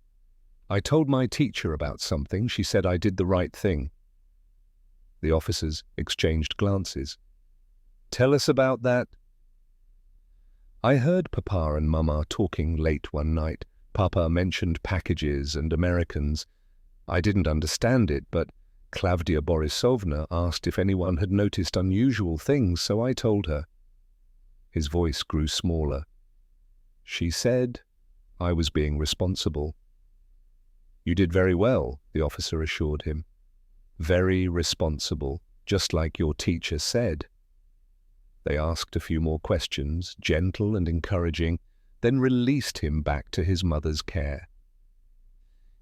"I told my teacher about something. She said I did the right thing." The officers exchanged glances. "Tell us about that." "I heard Papa and Mama talking late one night. Papa mentioned packages and Americans. I didn't understand it, but Klavdia Borisovna asked if anyone had noticed unusual things, so I told her." His voice grew smaller. "She said I was being responsible." "You did very well," the officer assured him. "Very responsible, just like your teacher said." They asked a few more questions, gentle and encouraging, then released him back to his mother's care.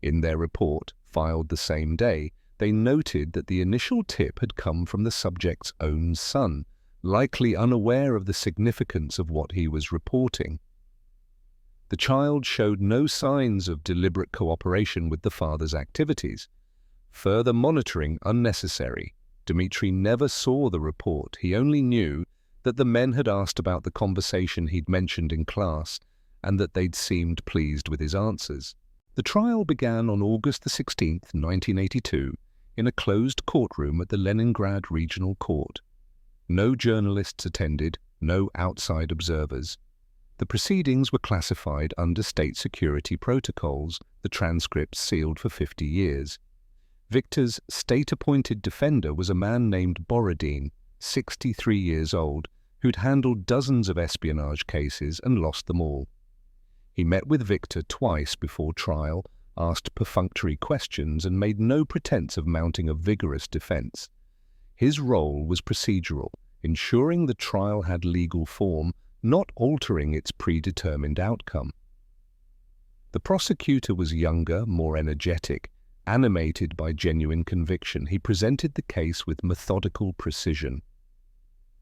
In their report, filed the same day, they noted that the initial tip had come from the subject's own son, likely unaware of the significance of what he was reporting. The child showed no signs of deliberate cooperation with the father's activities. Further monitoring unnecessary. Dmitri never saw the report. He only knew that the men had asked about the conversation he'd mentioned in class and that they'd seemed pleased with his answers. The trial began on August 16, 1982, in a closed courtroom at the Leningrad Regional Court. No journalists attended, no outside observers. The proceedings were classified under state security protocols, the transcripts sealed for 50 years. Viktor's state-appointed defender was a man named Borodin, 63 years old, who'd handled dozens of espionage cases and lost them all. He met with Viktor twice before trial, asked perfunctory questions, and made no pretense of mounting a vigorous defense. His role was procedural, ensuring the trial had legal form, not altering its predetermined outcome. The prosecutor was younger, more energetic, animated by genuine conviction. He presented the case with methodical precision.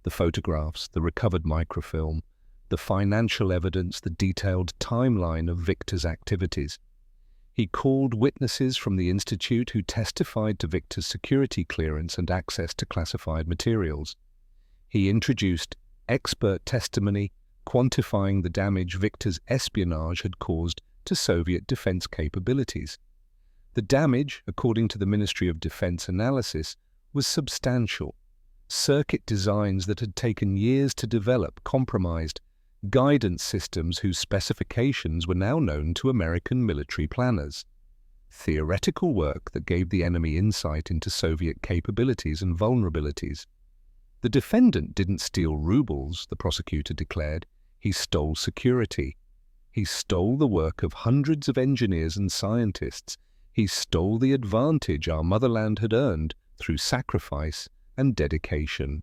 The photographs, the recovered microfilm, the financial evidence, the detailed timeline of Viktor's activities. He called witnesses from the institute who testified to Viktor's security clearance and access to classified materials. He introduced expert testimony quantifying the damage Viktor's espionage had caused to Soviet defense capabilities. The damage, according to the Ministry of Defense analysis, was substantial. Circuit designs that had taken years to develop compromised, guidance systems whose specifications were now known to American military planners. Theoretical work that gave the enemy insight into Soviet capabilities and vulnerabilities. The defendant didn't steal rubles, the prosecutor declared. He stole security. He stole the work of hundreds of engineers and scientists. He stole the advantage our motherland had earned through sacrifice and dedication.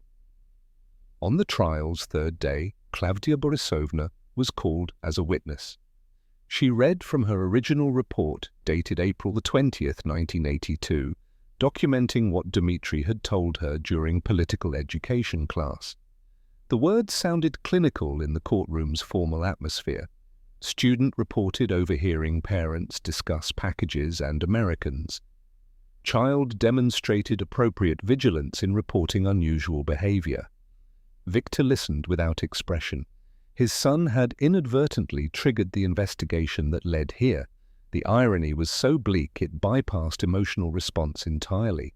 On the trial's third day, Klavdia Borisovna was called as a witness. She read from her original report, dated April 20th, 1982, documenting what Dmitri had told her during political education class. The words sounded clinical in the courtroom's formal atmosphere. Student reported overhearing parents discuss packages and Americans. Child demonstrated appropriate vigilance in reporting unusual behavior. Viktor listened without expression. His son had inadvertently triggered the investigation that led here. The irony was so bleak it bypassed emotional response entirely.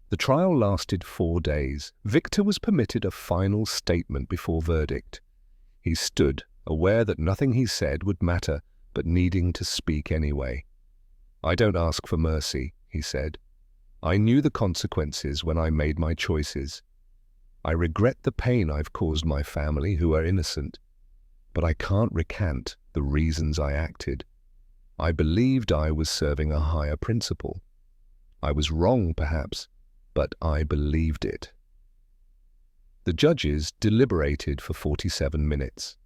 The trial lasted 4 days. Viktor was permitted a final statement before verdict. He stood, aware that nothing he said would matter, but needing to speak anyway. "I don't ask for mercy," he said. "I knew the consequences when I made my choices. I regret the pain I've caused my family, who are innocent, but I can't recant the reasons I acted. I believed I was serving a higher principle. I was wrong, perhaps, but I believed it." The judges deliberated for 47 minutes.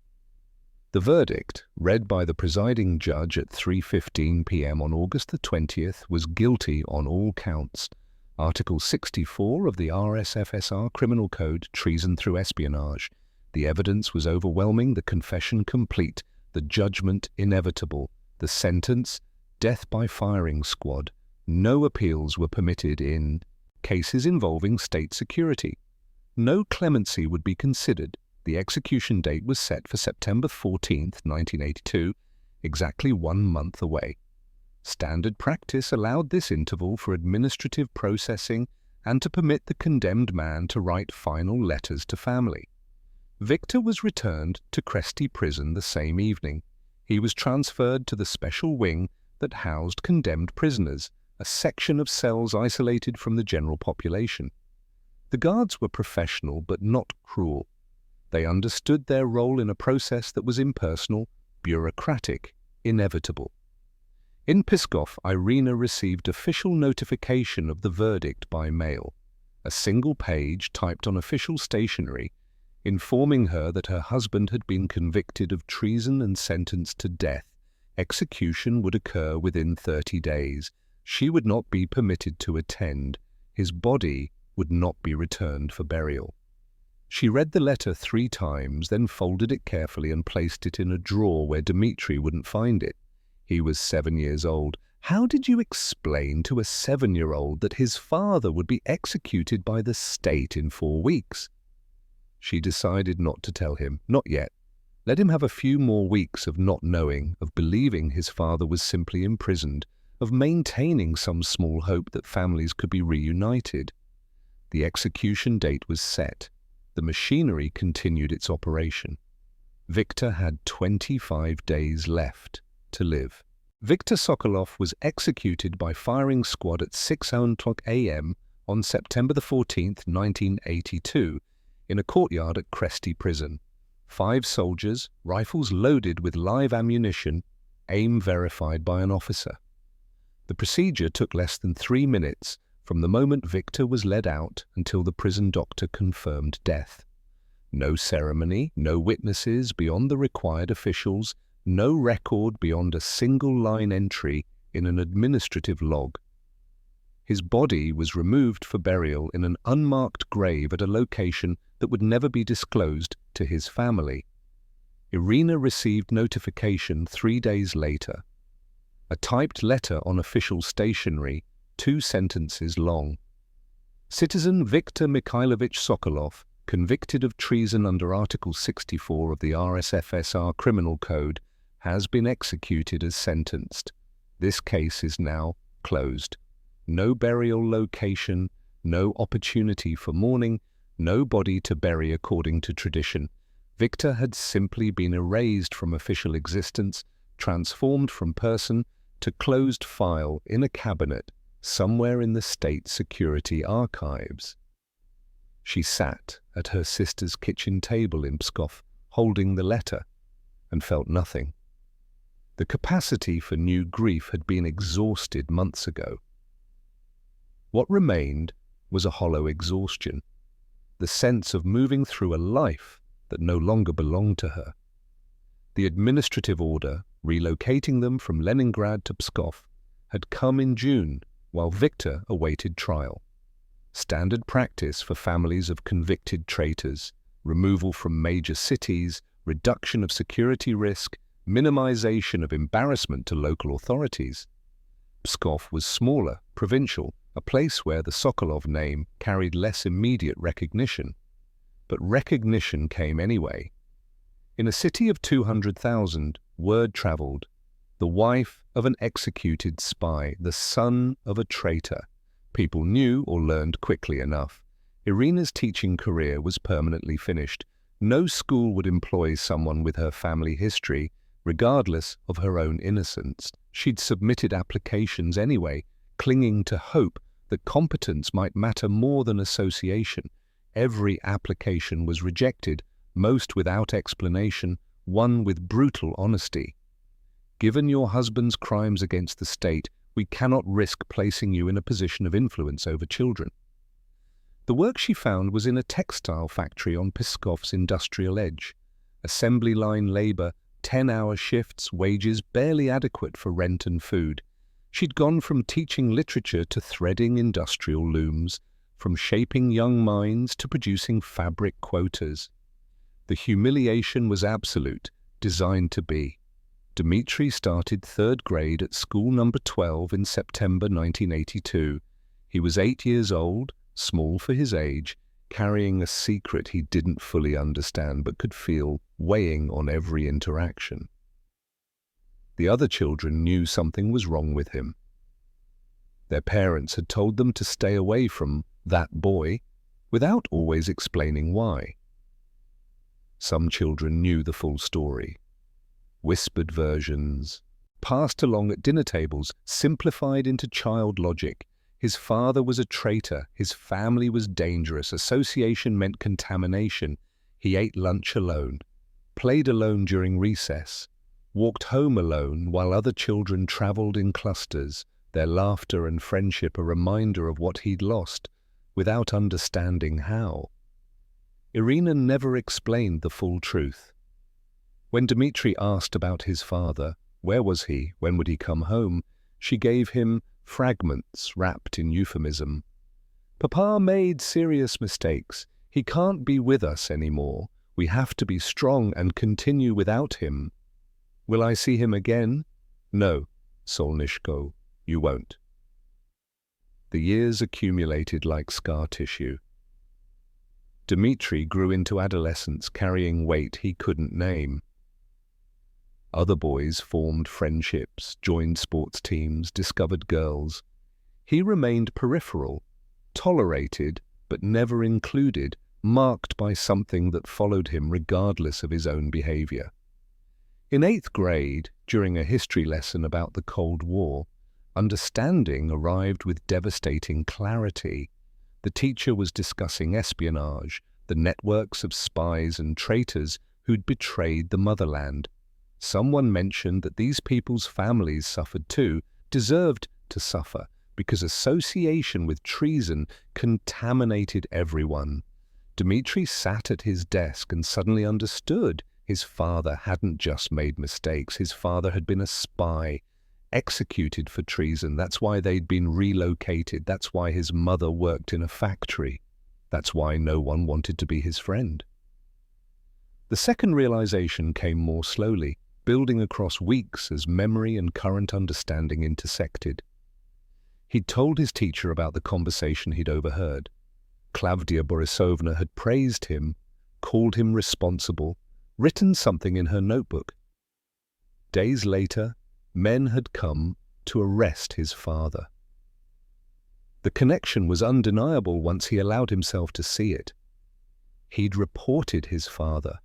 The verdict, read by the presiding judge at 3:15 p.m. on August the 20th, was guilty on all counts. Article 64 of the RSFSR Criminal Code, treason through espionage. The evidence was overwhelming, the confession complete, the judgment inevitable, the sentence, death by firing squad. No appeals were permitted in cases involving state security. No clemency would be considered. The execution date was set for September 14, 1982, exactly 1 month away. Standard practice allowed this interval for administrative processing and to permit the condemned man to write final letters to family. Victor was returned to Cresty Prison the same evening. He was transferred to the special wing that housed condemned prisoners, a section of cells isolated from the general population. The guards were professional but not cruel. They understood their role in a process that was impersonal, bureaucratic, inevitable. In Pskov, Irina received official notification of the verdict by mail, a single page typed on official stationery informing her that her husband had been convicted of treason and sentenced to death. Execution would occur within 30 days. She would not be permitted to attend. His body would not be returned for burial. She read the letter 3 times, then folded it carefully and placed it in a drawer where Dmitri wouldn't find it. He was 7 years old. How did you explain to a 7-year-old that his father would be executed by the state in 4 weeks? She decided not to tell him, not yet. Let him have a few more weeks of not knowing, of believing his father was simply imprisoned, of maintaining some small hope that families could be reunited. The execution date was set. The machinery continued its operation. Victor had 25 days left to live. Victor Sokolov was executed by firing squad at 6:00 a.m. on September 14, 1982, in a courtyard at Cresty Prison. 5 soldiers, rifles loaded with live ammunition, aim verified by an officer. The procedure took less than 3 minutes from the moment Victor was led out until the prison doctor confirmed death. No ceremony, no witnesses beyond the required officials, no record beyond a single-line entry in an administrative log. His body was removed for burial in an unmarked grave at a location that would never be disclosed to his family. Irina received notification 3 days later. A typed letter on official stationery, 2 sentences long. Citizen Viktor Mikhailovich Sokolov, convicted of treason under Article 64 of the RSFSR Criminal Code, has been executed as sentenced. This case is now closed. No burial location, no opportunity for mourning, no body to bury according to tradition. Victor had simply been erased from official existence, transformed from person to closed file in a cabinet somewhere in the state security archives. She sat at her sister's kitchen table in Pskov, holding the letter, and felt nothing. The capacity for new grief had been exhausted months ago. What remained was a hollow exhaustion, the sense of moving through a life that no longer belonged to her. The administrative order, relocating them from Leningrad to Pskov, had come in June while Victor awaited trial. Standard practice for families of convicted traitors, removal from major cities, reduction of security risk, minimization of embarrassment to local authorities. Pskov was smaller, provincial, a place where the Sokolov name carried less immediate recognition. But recognition came anyway. In a city of 200,000, word traveled. The wife of an executed spy, the son of a traitor. People knew or learned quickly enough. Irina's teaching career was permanently finished. No school would employ someone with her family history, regardless of her own innocence. She'd submitted applications anyway, clinging to hope that competence might matter more than association. Every application was rejected, most without explanation, one with brutal honesty. Given your husband's crimes against the state, we cannot risk placing you in a position of influence over children. The work she found was in a textile factory on Pskov's industrial edge. Assembly line labor, 10-hour shifts, wages barely adequate for rent and food. She'd gone from teaching literature to threading industrial looms, from shaping young minds to producing fabric quotas. The humiliation was absolute, designed to be. Dmitri started 3rd grade at school number 12 in September 1982. He was 8 years old, small for his age, carrying a secret he didn't fully understand but could feel weighing on every interaction. The other children knew something was wrong with him. Their parents had told them to stay away from that boy without always explaining why. Some children knew the full story. Whispered versions, passed along at dinner tables, simplified into child logic. His father was a traitor, his family was dangerous, association meant contamination. He ate lunch alone, played alone during recess, walked home alone while other children traveled in clusters, their laughter and friendship a reminder of what he'd lost, without understanding how. Irina never explained the full truth. When Dmitri asked about his father, where was he, when would he come home, she gave him fragments wrapped in euphemism. Papa made serious mistakes. He can't be with us anymore. We have to be strong and continue without him. Will I see him again? No, Solnishko, you won't. The years accumulated like scar tissue. Dmitri grew into adolescence carrying weight he couldn't name. Other boys formed friendships, joined sports teams, discovered girls. He remained peripheral, tolerated but never included, marked by something that followed him regardless of his own behavior. In 8th grade, during a history lesson about the Cold War, understanding arrived with devastating clarity. The teacher was discussing espionage, the networks of spies and traitors who'd betrayed the motherland. Someone mentioned that these people's families suffered too, deserved to suffer, because association with treason contaminated everyone. Dmitri sat at his desk and suddenly understood. His father hadn't just made mistakes. His father had been a spy, executed for treason. That's why they'd been relocated. That's why his mother worked in a factory. That's why no one wanted to be his friend. The second realization came more slowly, building across weeks as memory and current understanding intersected. He'd told his teacher about the conversation he'd overheard. Klavdia Borisovna had praised him, called him responsible, written something in her notebook. Days later, men had come to arrest his father. The connection was undeniable once he allowed himself to see it. He'd reported his father.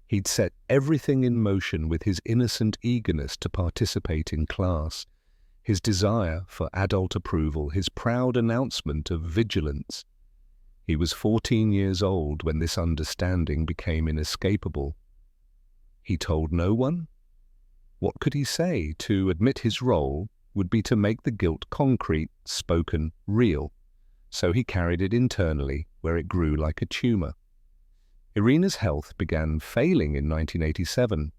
He'd set everything in motion with his innocent eagerness to participate in class, his desire for adult approval, his proud announcement of vigilance. He was 14 years old when this understanding became inescapable. He told no one? What could he say? To admit his role would be to make the guilt concrete, spoken, real. So he carried it internally, where it grew like a tumor. Irina's health began failing in 1987.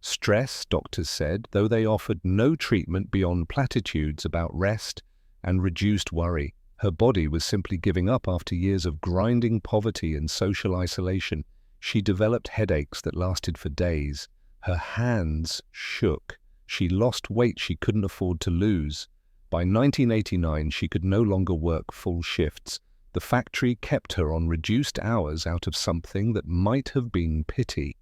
Stress, doctors said, though they offered no treatment beyond platitudes about rest and reduced worry. Her body was simply giving up after years of grinding poverty and social isolation. She developed headaches that lasted for days. Her hands shook. She lost weight she couldn't afford to lose. By 1989, she could no longer work full shifts. The factory kept her on reduced hours out of something that might have been pity.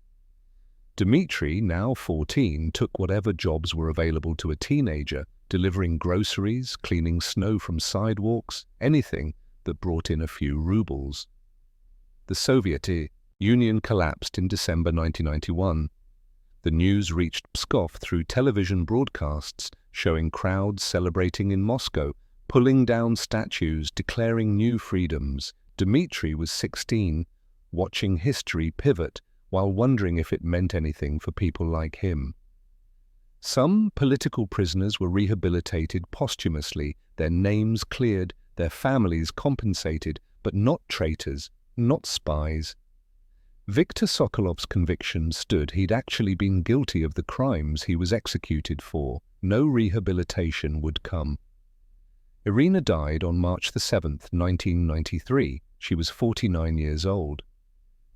Dmitri, now 14, took whatever jobs were available to a teenager, delivering groceries, cleaning snow from sidewalks, anything that brought in a few rubles. The Soviet Union collapsed in December 1991. The news reached Pskov through television broadcasts, showing crowds celebrating in Moscow, pulling down statues, declaring new freedoms. Dmitri was 16, watching history pivot while wondering if it meant anything for people like him. Some political prisoners were rehabilitated posthumously, their names cleared, their families compensated, but not traitors, not spies. Viktor Sokolov's conviction stood. He'd actually been guilty of the crimes he was executed for. No rehabilitation would come. Irina died on March 7, 1993. She was 49 years old.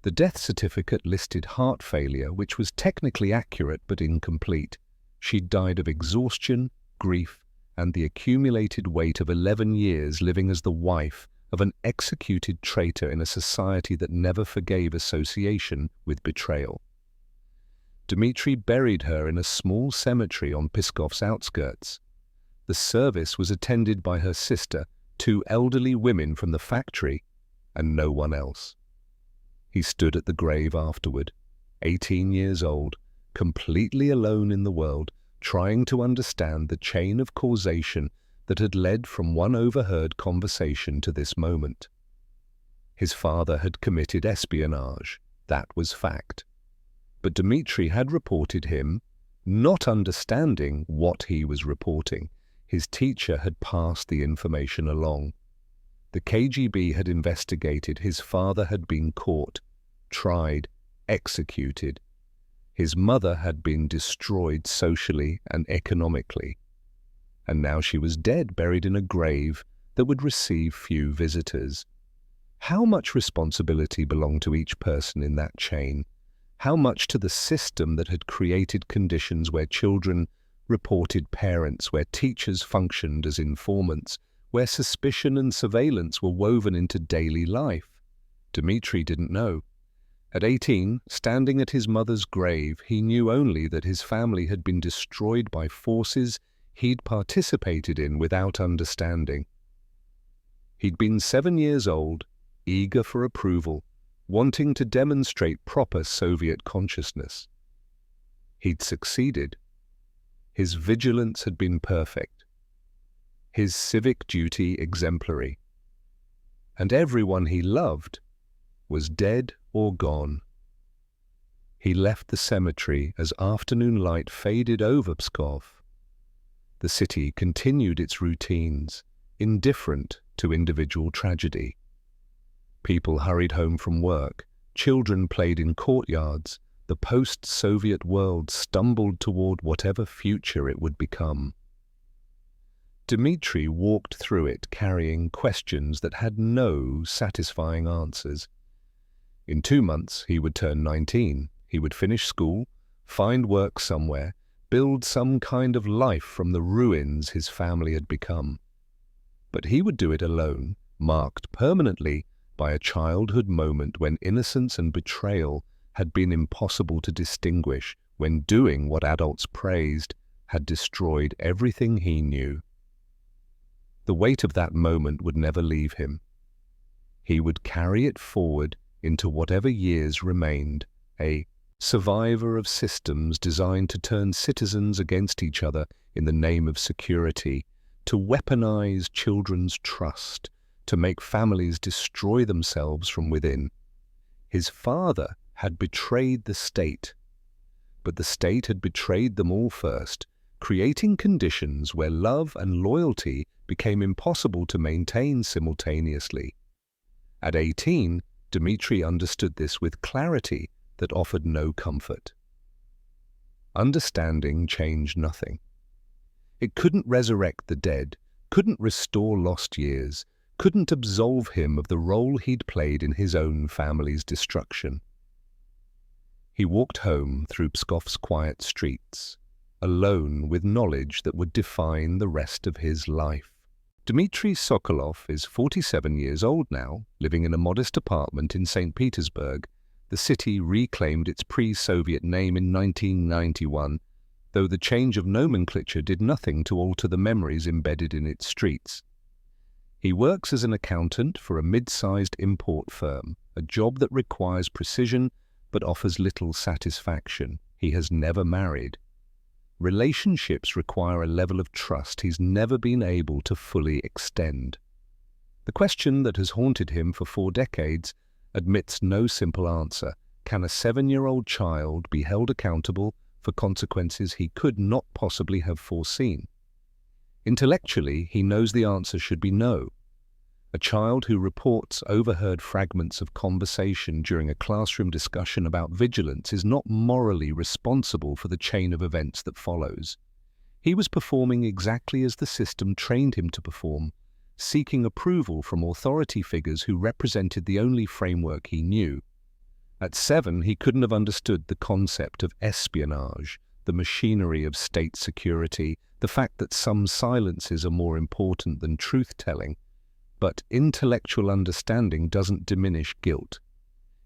The death certificate listed heart failure, which was technically accurate but incomplete. She'd died of exhaustion, grief, and the accumulated weight of 11 years living as the wife of an executed traitor in a society that never forgave association with betrayal. Dmitri buried her in a small cemetery on Pskov's outskirts. The service was attended by her sister, 2 elderly women from the factory, and no one else. He stood at the grave afterward, 18 years old, completely alone in the world, trying to understand the chain of causation that had led from one overheard conversation to this moment. His father had committed espionage, that was fact. But Dmitri had reported him, not understanding what he was reporting. His teacher had passed the information along. The KGB had investigated. His father had been caught, tried, executed. His mother had been destroyed socially and economically. And now she was dead, buried in a grave that would receive few visitors. How much responsibility belonged to each person in that chain? How much to the system that had created conditions where children reported parents, where teachers functioned as informants, where suspicion and surveillance were woven into daily life? Dmitri didn't know. At 18, standing at his mother's grave, he knew only that his family had been destroyed by forces he'd participated in without understanding. He'd been 7 years old, eager for approval, wanting to demonstrate proper Soviet consciousness. He'd succeeded. His vigilance had been perfect. His civic duty exemplary. And everyone he loved was dead or gone. He left the cemetery as afternoon light faded over Pskov. The city continued its routines, indifferent to individual tragedy. People hurried home from work, children played in courtyards, the post-Soviet world stumbled toward whatever future it would become. Dmitri walked through it carrying questions that had no satisfying answers. In 2 months he would turn 19, he would finish school, find work somewhere, build some kind of life from the ruins his family had become. But he would do it alone, marked permanently by a childhood moment when innocence and betrayal had been impossible to distinguish, when doing what adults praised had destroyed everything he knew. The weight of that moment would never leave him. He would carry it forward into whatever years remained, a survivor of systems designed to turn citizens against each other in the name of security, to weaponize children's trust, to make families destroy themselves from within. His father had betrayed the state, but the state had betrayed them all first, creating conditions where love and loyalty became impossible to maintain simultaneously. At 18, Dmitri understood this with clarity that offered no comfort. Understanding changed nothing. It couldn't resurrect the dead, couldn't restore lost years, couldn't absolve him of the role he'd played in his own family's destruction. He walked home through Pskov's quiet streets, alone with knowledge that would define the rest of his life. Dmitri Sokolov is 47 years old now, living in a modest apartment in St. Petersburg. The city reclaimed its pre-Soviet name in 1991, though the change of nomenclature did nothing to alter the memories embedded in its streets. He works as an accountant for a mid-sized import firm, a job that requires precision but offers little satisfaction. He has never married. Relationships require a level of trust he's never been able to fully extend. The question that has haunted him for 4 decades admits no simple answer. Can a 7-year-old child be held accountable for consequences he could not possibly have foreseen? Intellectually, he knows the answer should be no. A child who reports overheard fragments of conversation during a classroom discussion about vigilance is not morally responsible for the chain of events that follows. He was performing exactly as the system trained him to perform, seeking approval from authority figures who represented the only framework he knew. At 7, he couldn't have understood the concept of espionage, the machinery of state security, the fact that some silences are more important than truth-telling. But intellectual understanding doesn't diminish guilt.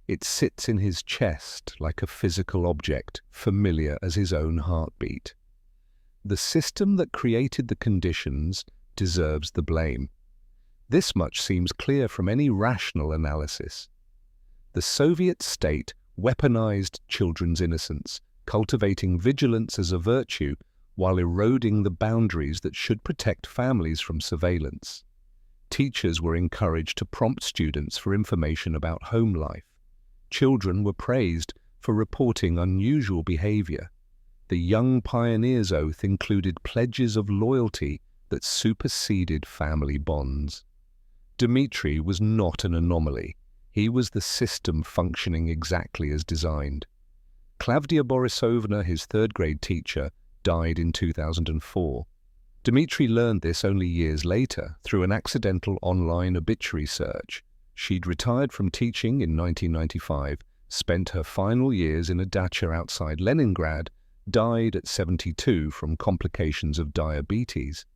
It sits in his chest like a physical object, familiar as his own heartbeat. The system that created the conditions deserves the blame. This much seems clear from any rational analysis. The Soviet state weaponized children's innocence, cultivating vigilance as a virtue while eroding the boundaries that should protect families from surveillance. Teachers were encouraged to prompt students for information about home life. Children were praised for reporting unusual behavior. The young pioneer's oath included pledges of loyalty that superseded family bonds. Dmitri was not an anomaly. He was the system functioning exactly as designed. Klavdia Borisovna, his third-grade teacher, died in 2004. Dmitri learned this only years later through an accidental online obituary search. She'd retired from teaching in 1995, spent her final years in a dacha outside Leningrad, died at 72 from complications of diabetes.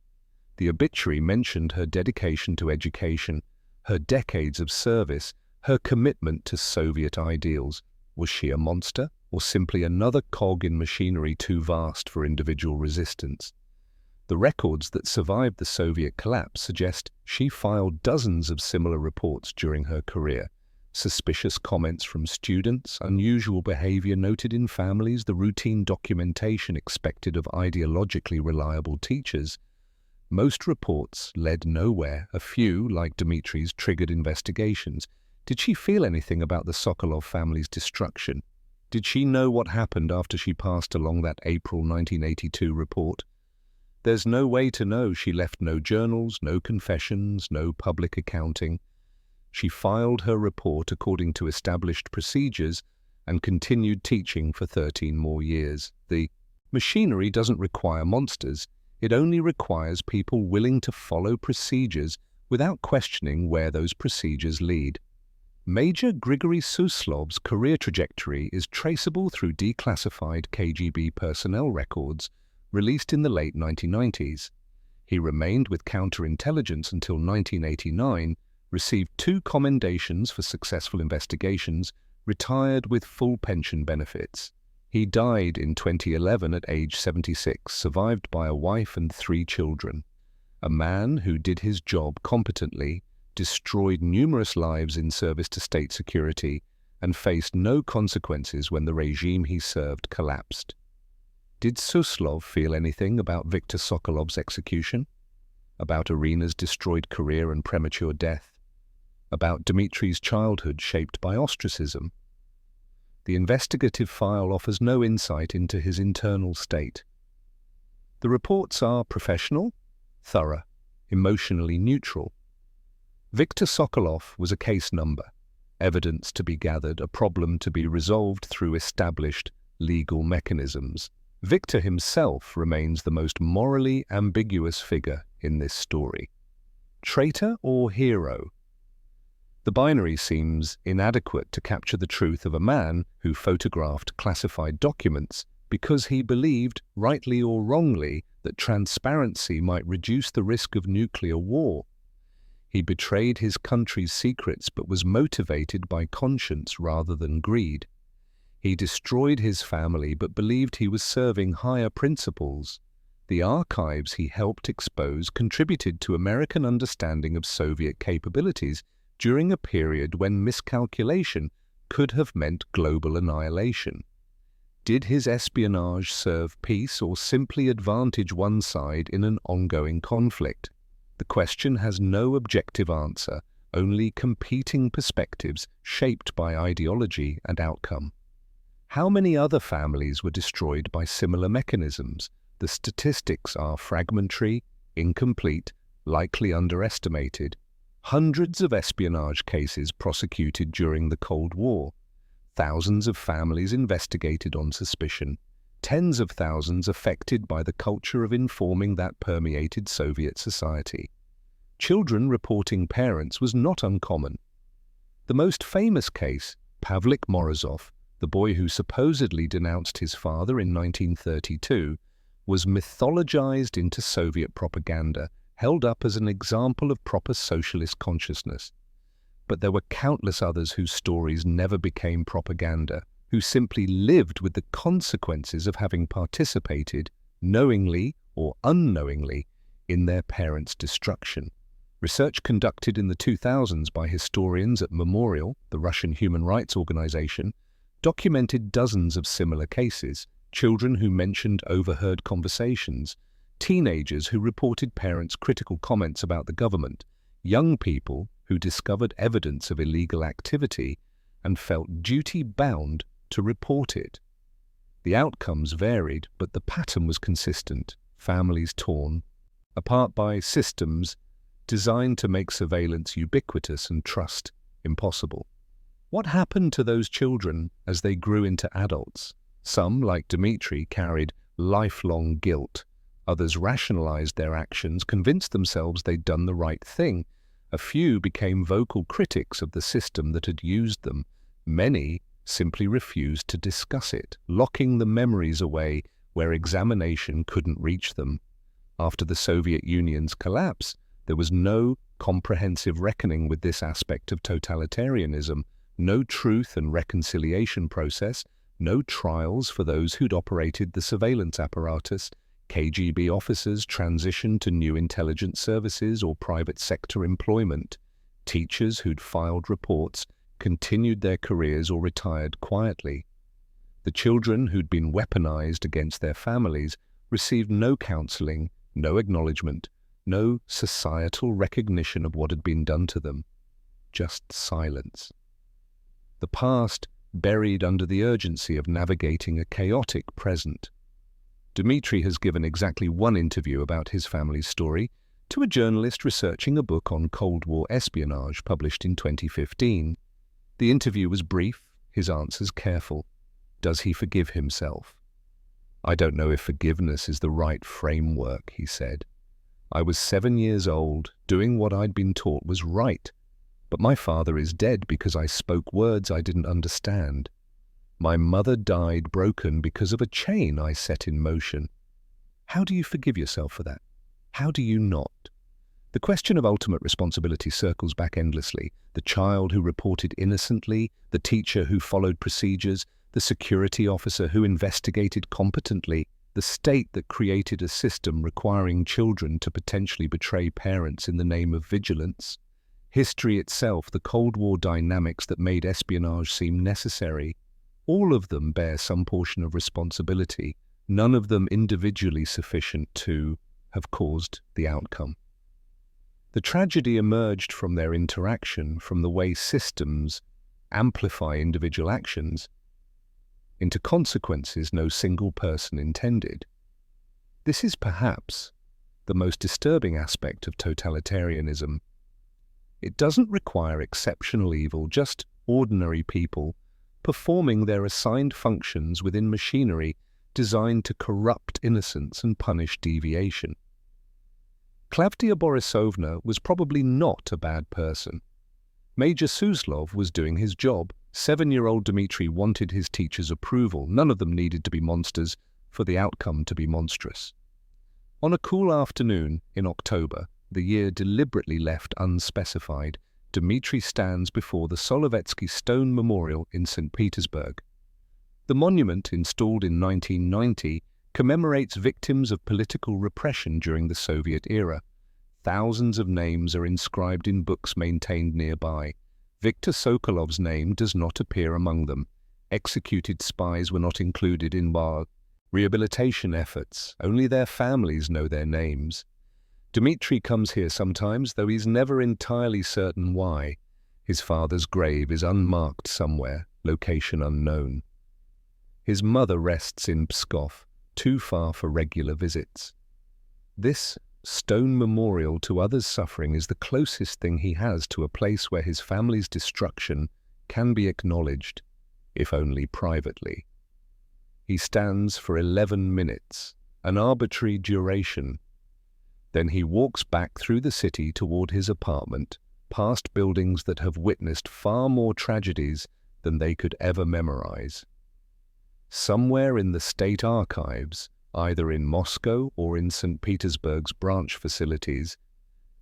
The obituary mentioned her dedication to education, her decades of service, her commitment to Soviet ideals. Was she a monster, or simply another cog in machinery too vast for individual resistance? The records that survived the Soviet collapse suggest she filed dozens of similar reports during her career. Suspicious comments from students, unusual behavior noted in families, the routine documentation expected of ideologically reliable teachers. Most reports led nowhere. A few, like Dmitri's, triggered investigations. Did she feel anything about the Sokolov family's destruction? Did she know what happened after she passed along that April 1982 report? There's no way to know. She left no journals, no confessions, no public accounting. She filed her report according to established procedures and continued teaching for 13 more years. The machinery doesn't require monsters. It only requires people willing to follow procedures without questioning where those procedures lead. Major Grigory Suslov's career trajectory is traceable through declassified KGB personnel records released in the late 1990s. He remained with counterintelligence until 1989, received 2 commendations for successful investigations, retired with full pension benefits. He died in 2011 at age 76, survived by a wife and 3 children. A man who did his job competently, destroyed numerous lives in service to state security, and faced no consequences when the regime he served collapsed. Did Suslov feel anything about Viktor Sokolov's execution? About Irina's destroyed career and premature death? About Dmitri's childhood shaped by ostracism? The investigative file offers no insight into his internal state. The reports are professional, thorough, emotionally neutral. Viktor Sokolov was a case number, evidence to be gathered, a problem to be resolved through established legal mechanisms. Viktor himself remains the most morally ambiguous figure in this story. Traitor or hero? The binary seems inadequate to capture the truth of a man who photographed classified documents because he believed, rightly or wrongly, that transparency might reduce the risk of nuclear war. He betrayed his country's secrets but was motivated by conscience rather than greed. He destroyed his family but believed he was serving higher principles. The archives he helped expose contributed to American understanding of Soviet capabilities during a period when miscalculation could have meant global annihilation. Did his espionage serve peace or simply advantage one side in an ongoing conflict? The question has no objective answer, only competing perspectives shaped by ideology and outcome. How many other families were destroyed by similar mechanisms? The statistics are fragmentary, incomplete, likely underestimated. Hundreds of espionage cases prosecuted during the Cold War. Thousands of families investigated on suspicion. Tens of thousands affected by the culture of informing that permeated Soviet society. Children reporting parents was not uncommon. The most famous case, Pavlik Morozov, the boy who supposedly denounced his father in 1932, was mythologized into Soviet propaganda, held up as an example of proper socialist consciousness. But there were countless others whose stories never became propaganda, who simply lived with the consequences of having participated, knowingly or unknowingly, in their parents' destruction. Research conducted in the 2000s by historians at Memorial, the Russian human rights organization, documented dozens of similar cases: children who mentioned overheard conversations, teenagers who reported parents' critical comments about the government, young people who discovered evidence of illegal activity and felt duty-bound to report it. The outcomes varied, but the pattern was consistent: families torn apart by systems designed to make surveillance ubiquitous and trust impossible. What happened to those children as they grew into adults? Some, like Dmitry, carried lifelong guilt. Others rationalized their actions, convinced themselves they'd done the right thing. A few became vocal critics of the system that had used them. Many simply refused to discuss it, locking the memories away where examination couldn't reach them. After the Soviet Union's collapse, there was no comprehensive reckoning with this aspect of totalitarianism, no truth and reconciliation process, no trials for those who'd operated the surveillance apparatus. KGB officers transitioned to new intelligence services or private sector employment. Teachers who'd filed reports continued their careers or retired quietly. The children who'd been weaponized against their families received no counseling, no acknowledgement, no societal recognition of what had been done to them. Just silence. The past buried under the urgency of navigating a chaotic present. Dmitry has given exactly one interview about his family's story to a journalist researching a book on Cold War espionage published in 2015. The interview was brief, his answers careful. Does he forgive himself? "I don't know if forgiveness is the right framework," he said. "I was 7 years old, doing what I'd been taught was right. But my father is dead because I spoke words I didn't understand. My mother died broken because of a chain I set in motion." How do you forgive yourself for that? How do you not? The question of ultimate responsibility circles back endlessly. The child who reported innocently, the teacher who followed procedures, the security officer who investigated competently, the state that created a system requiring children to potentially betray parents in the name of vigilance. History itself, the Cold War dynamics that made espionage seem necessary. All of them bear some portion of responsibility, none of them individually sufficient to have caused the outcome. The tragedy emerged from their interaction, from the way systems amplify individual actions into consequences no single person intended. This is perhaps the most disturbing aspect of totalitarianism. It doesn't require exceptional evil, just ordinary people performing their assigned functions within machinery designed to corrupt innocence and punish deviation. Klavdia Borisovna was probably not a bad person. Major Suslov was doing his job. 7-year-old Dmitry wanted his teacher's approval. None of them needed to be monsters for the outcome to be monstrous. On a cool afternoon in October, the year deliberately left unspecified, Dmitry stands before the Solovetsky Stone Memorial in St. Petersburg. The monument, installed in 1990, commemorates victims of political repression during the Soviet era. Thousands of names are inscribed in books maintained nearby. Viktor Sokolov's name does not appear among them. Executed spies were not included in rehabilitation efforts. Only their families know their names. Dmitry comes here sometimes, though he's never entirely certain why. His father's grave is unmarked somewhere, location unknown. His mother rests in Pskov, too far for regular visits. This stone memorial to others' suffering is the closest thing he has to a place where his family's destruction can be acknowledged, if only privately. He stands for 11 minutes, an arbitrary duration. Then he walks back through the city toward his apartment, past buildings that have witnessed far more tragedies than they could ever memorize. Somewhere in the state archives, either in Moscow or in St. Petersburg's branch facilities,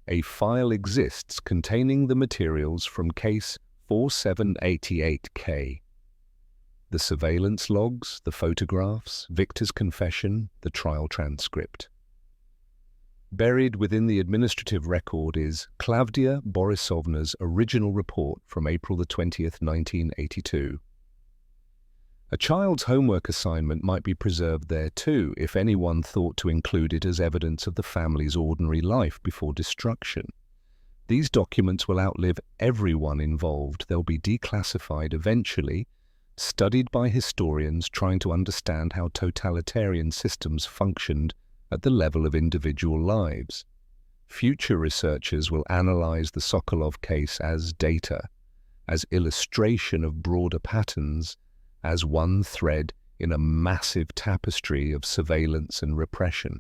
a file exists containing the materials from case 4788K. The surveillance logs, the photographs, Victor's confession, the trial transcript. Buried within the administrative record is Klavdia Borisovna's original report from April the 20th, 1982. A child's homework assignment might be preserved there too if anyone thought to include it as evidence of the family's ordinary life before destruction. These documents will outlive everyone involved. They'll be declassified eventually, studied by historians trying to understand how totalitarian systems functioned at the level of individual lives. Future researchers will analyze the Sokolov case as data, as illustration of broader patterns, as one thread in a massive tapestry of surveillance and repression.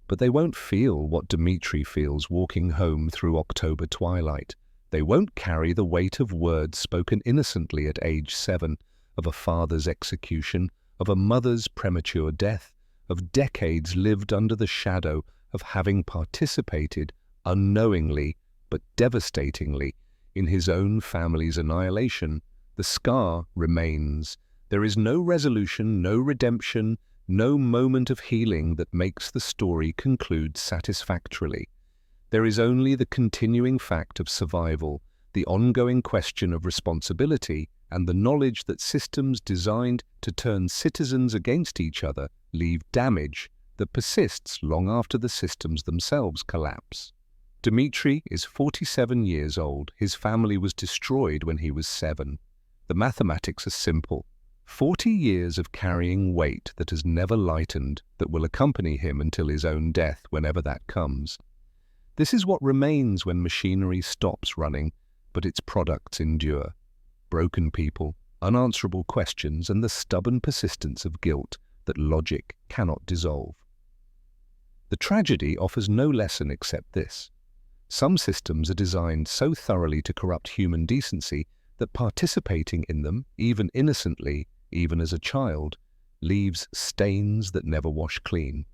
But they won't feel what Dmitri feels walking home through October twilight. They won't carry the weight of words spoken innocently at age 7, of a father's execution, of a mother's premature death, of decades lived under the shadow of having participated unknowingly but devastatingly in his own family's annihilation. The scar remains. There is no resolution, no redemption, no moment of healing that makes the story conclude satisfactorily. There is only the continuing fact of survival, the ongoing question of responsibility, and the knowledge that systems designed to turn citizens against each other leave damage that persists long after the systems themselves collapse. Dmitri is 47 years old. His family was destroyed when he was 7. The mathematics are simple. 40 years of carrying weight that has never lightened, that will accompany him until his own death, whenever that comes. This is what remains when machinery stops running, but its products endure. Broken people, unanswerable questions, and the stubborn persistence of guilt that logic cannot dissolve. The tragedy offers no lesson except this. Some systems are designed so thoroughly to corrupt human decency that participating in them, even innocently, even as a child, leaves stains that never wash clean.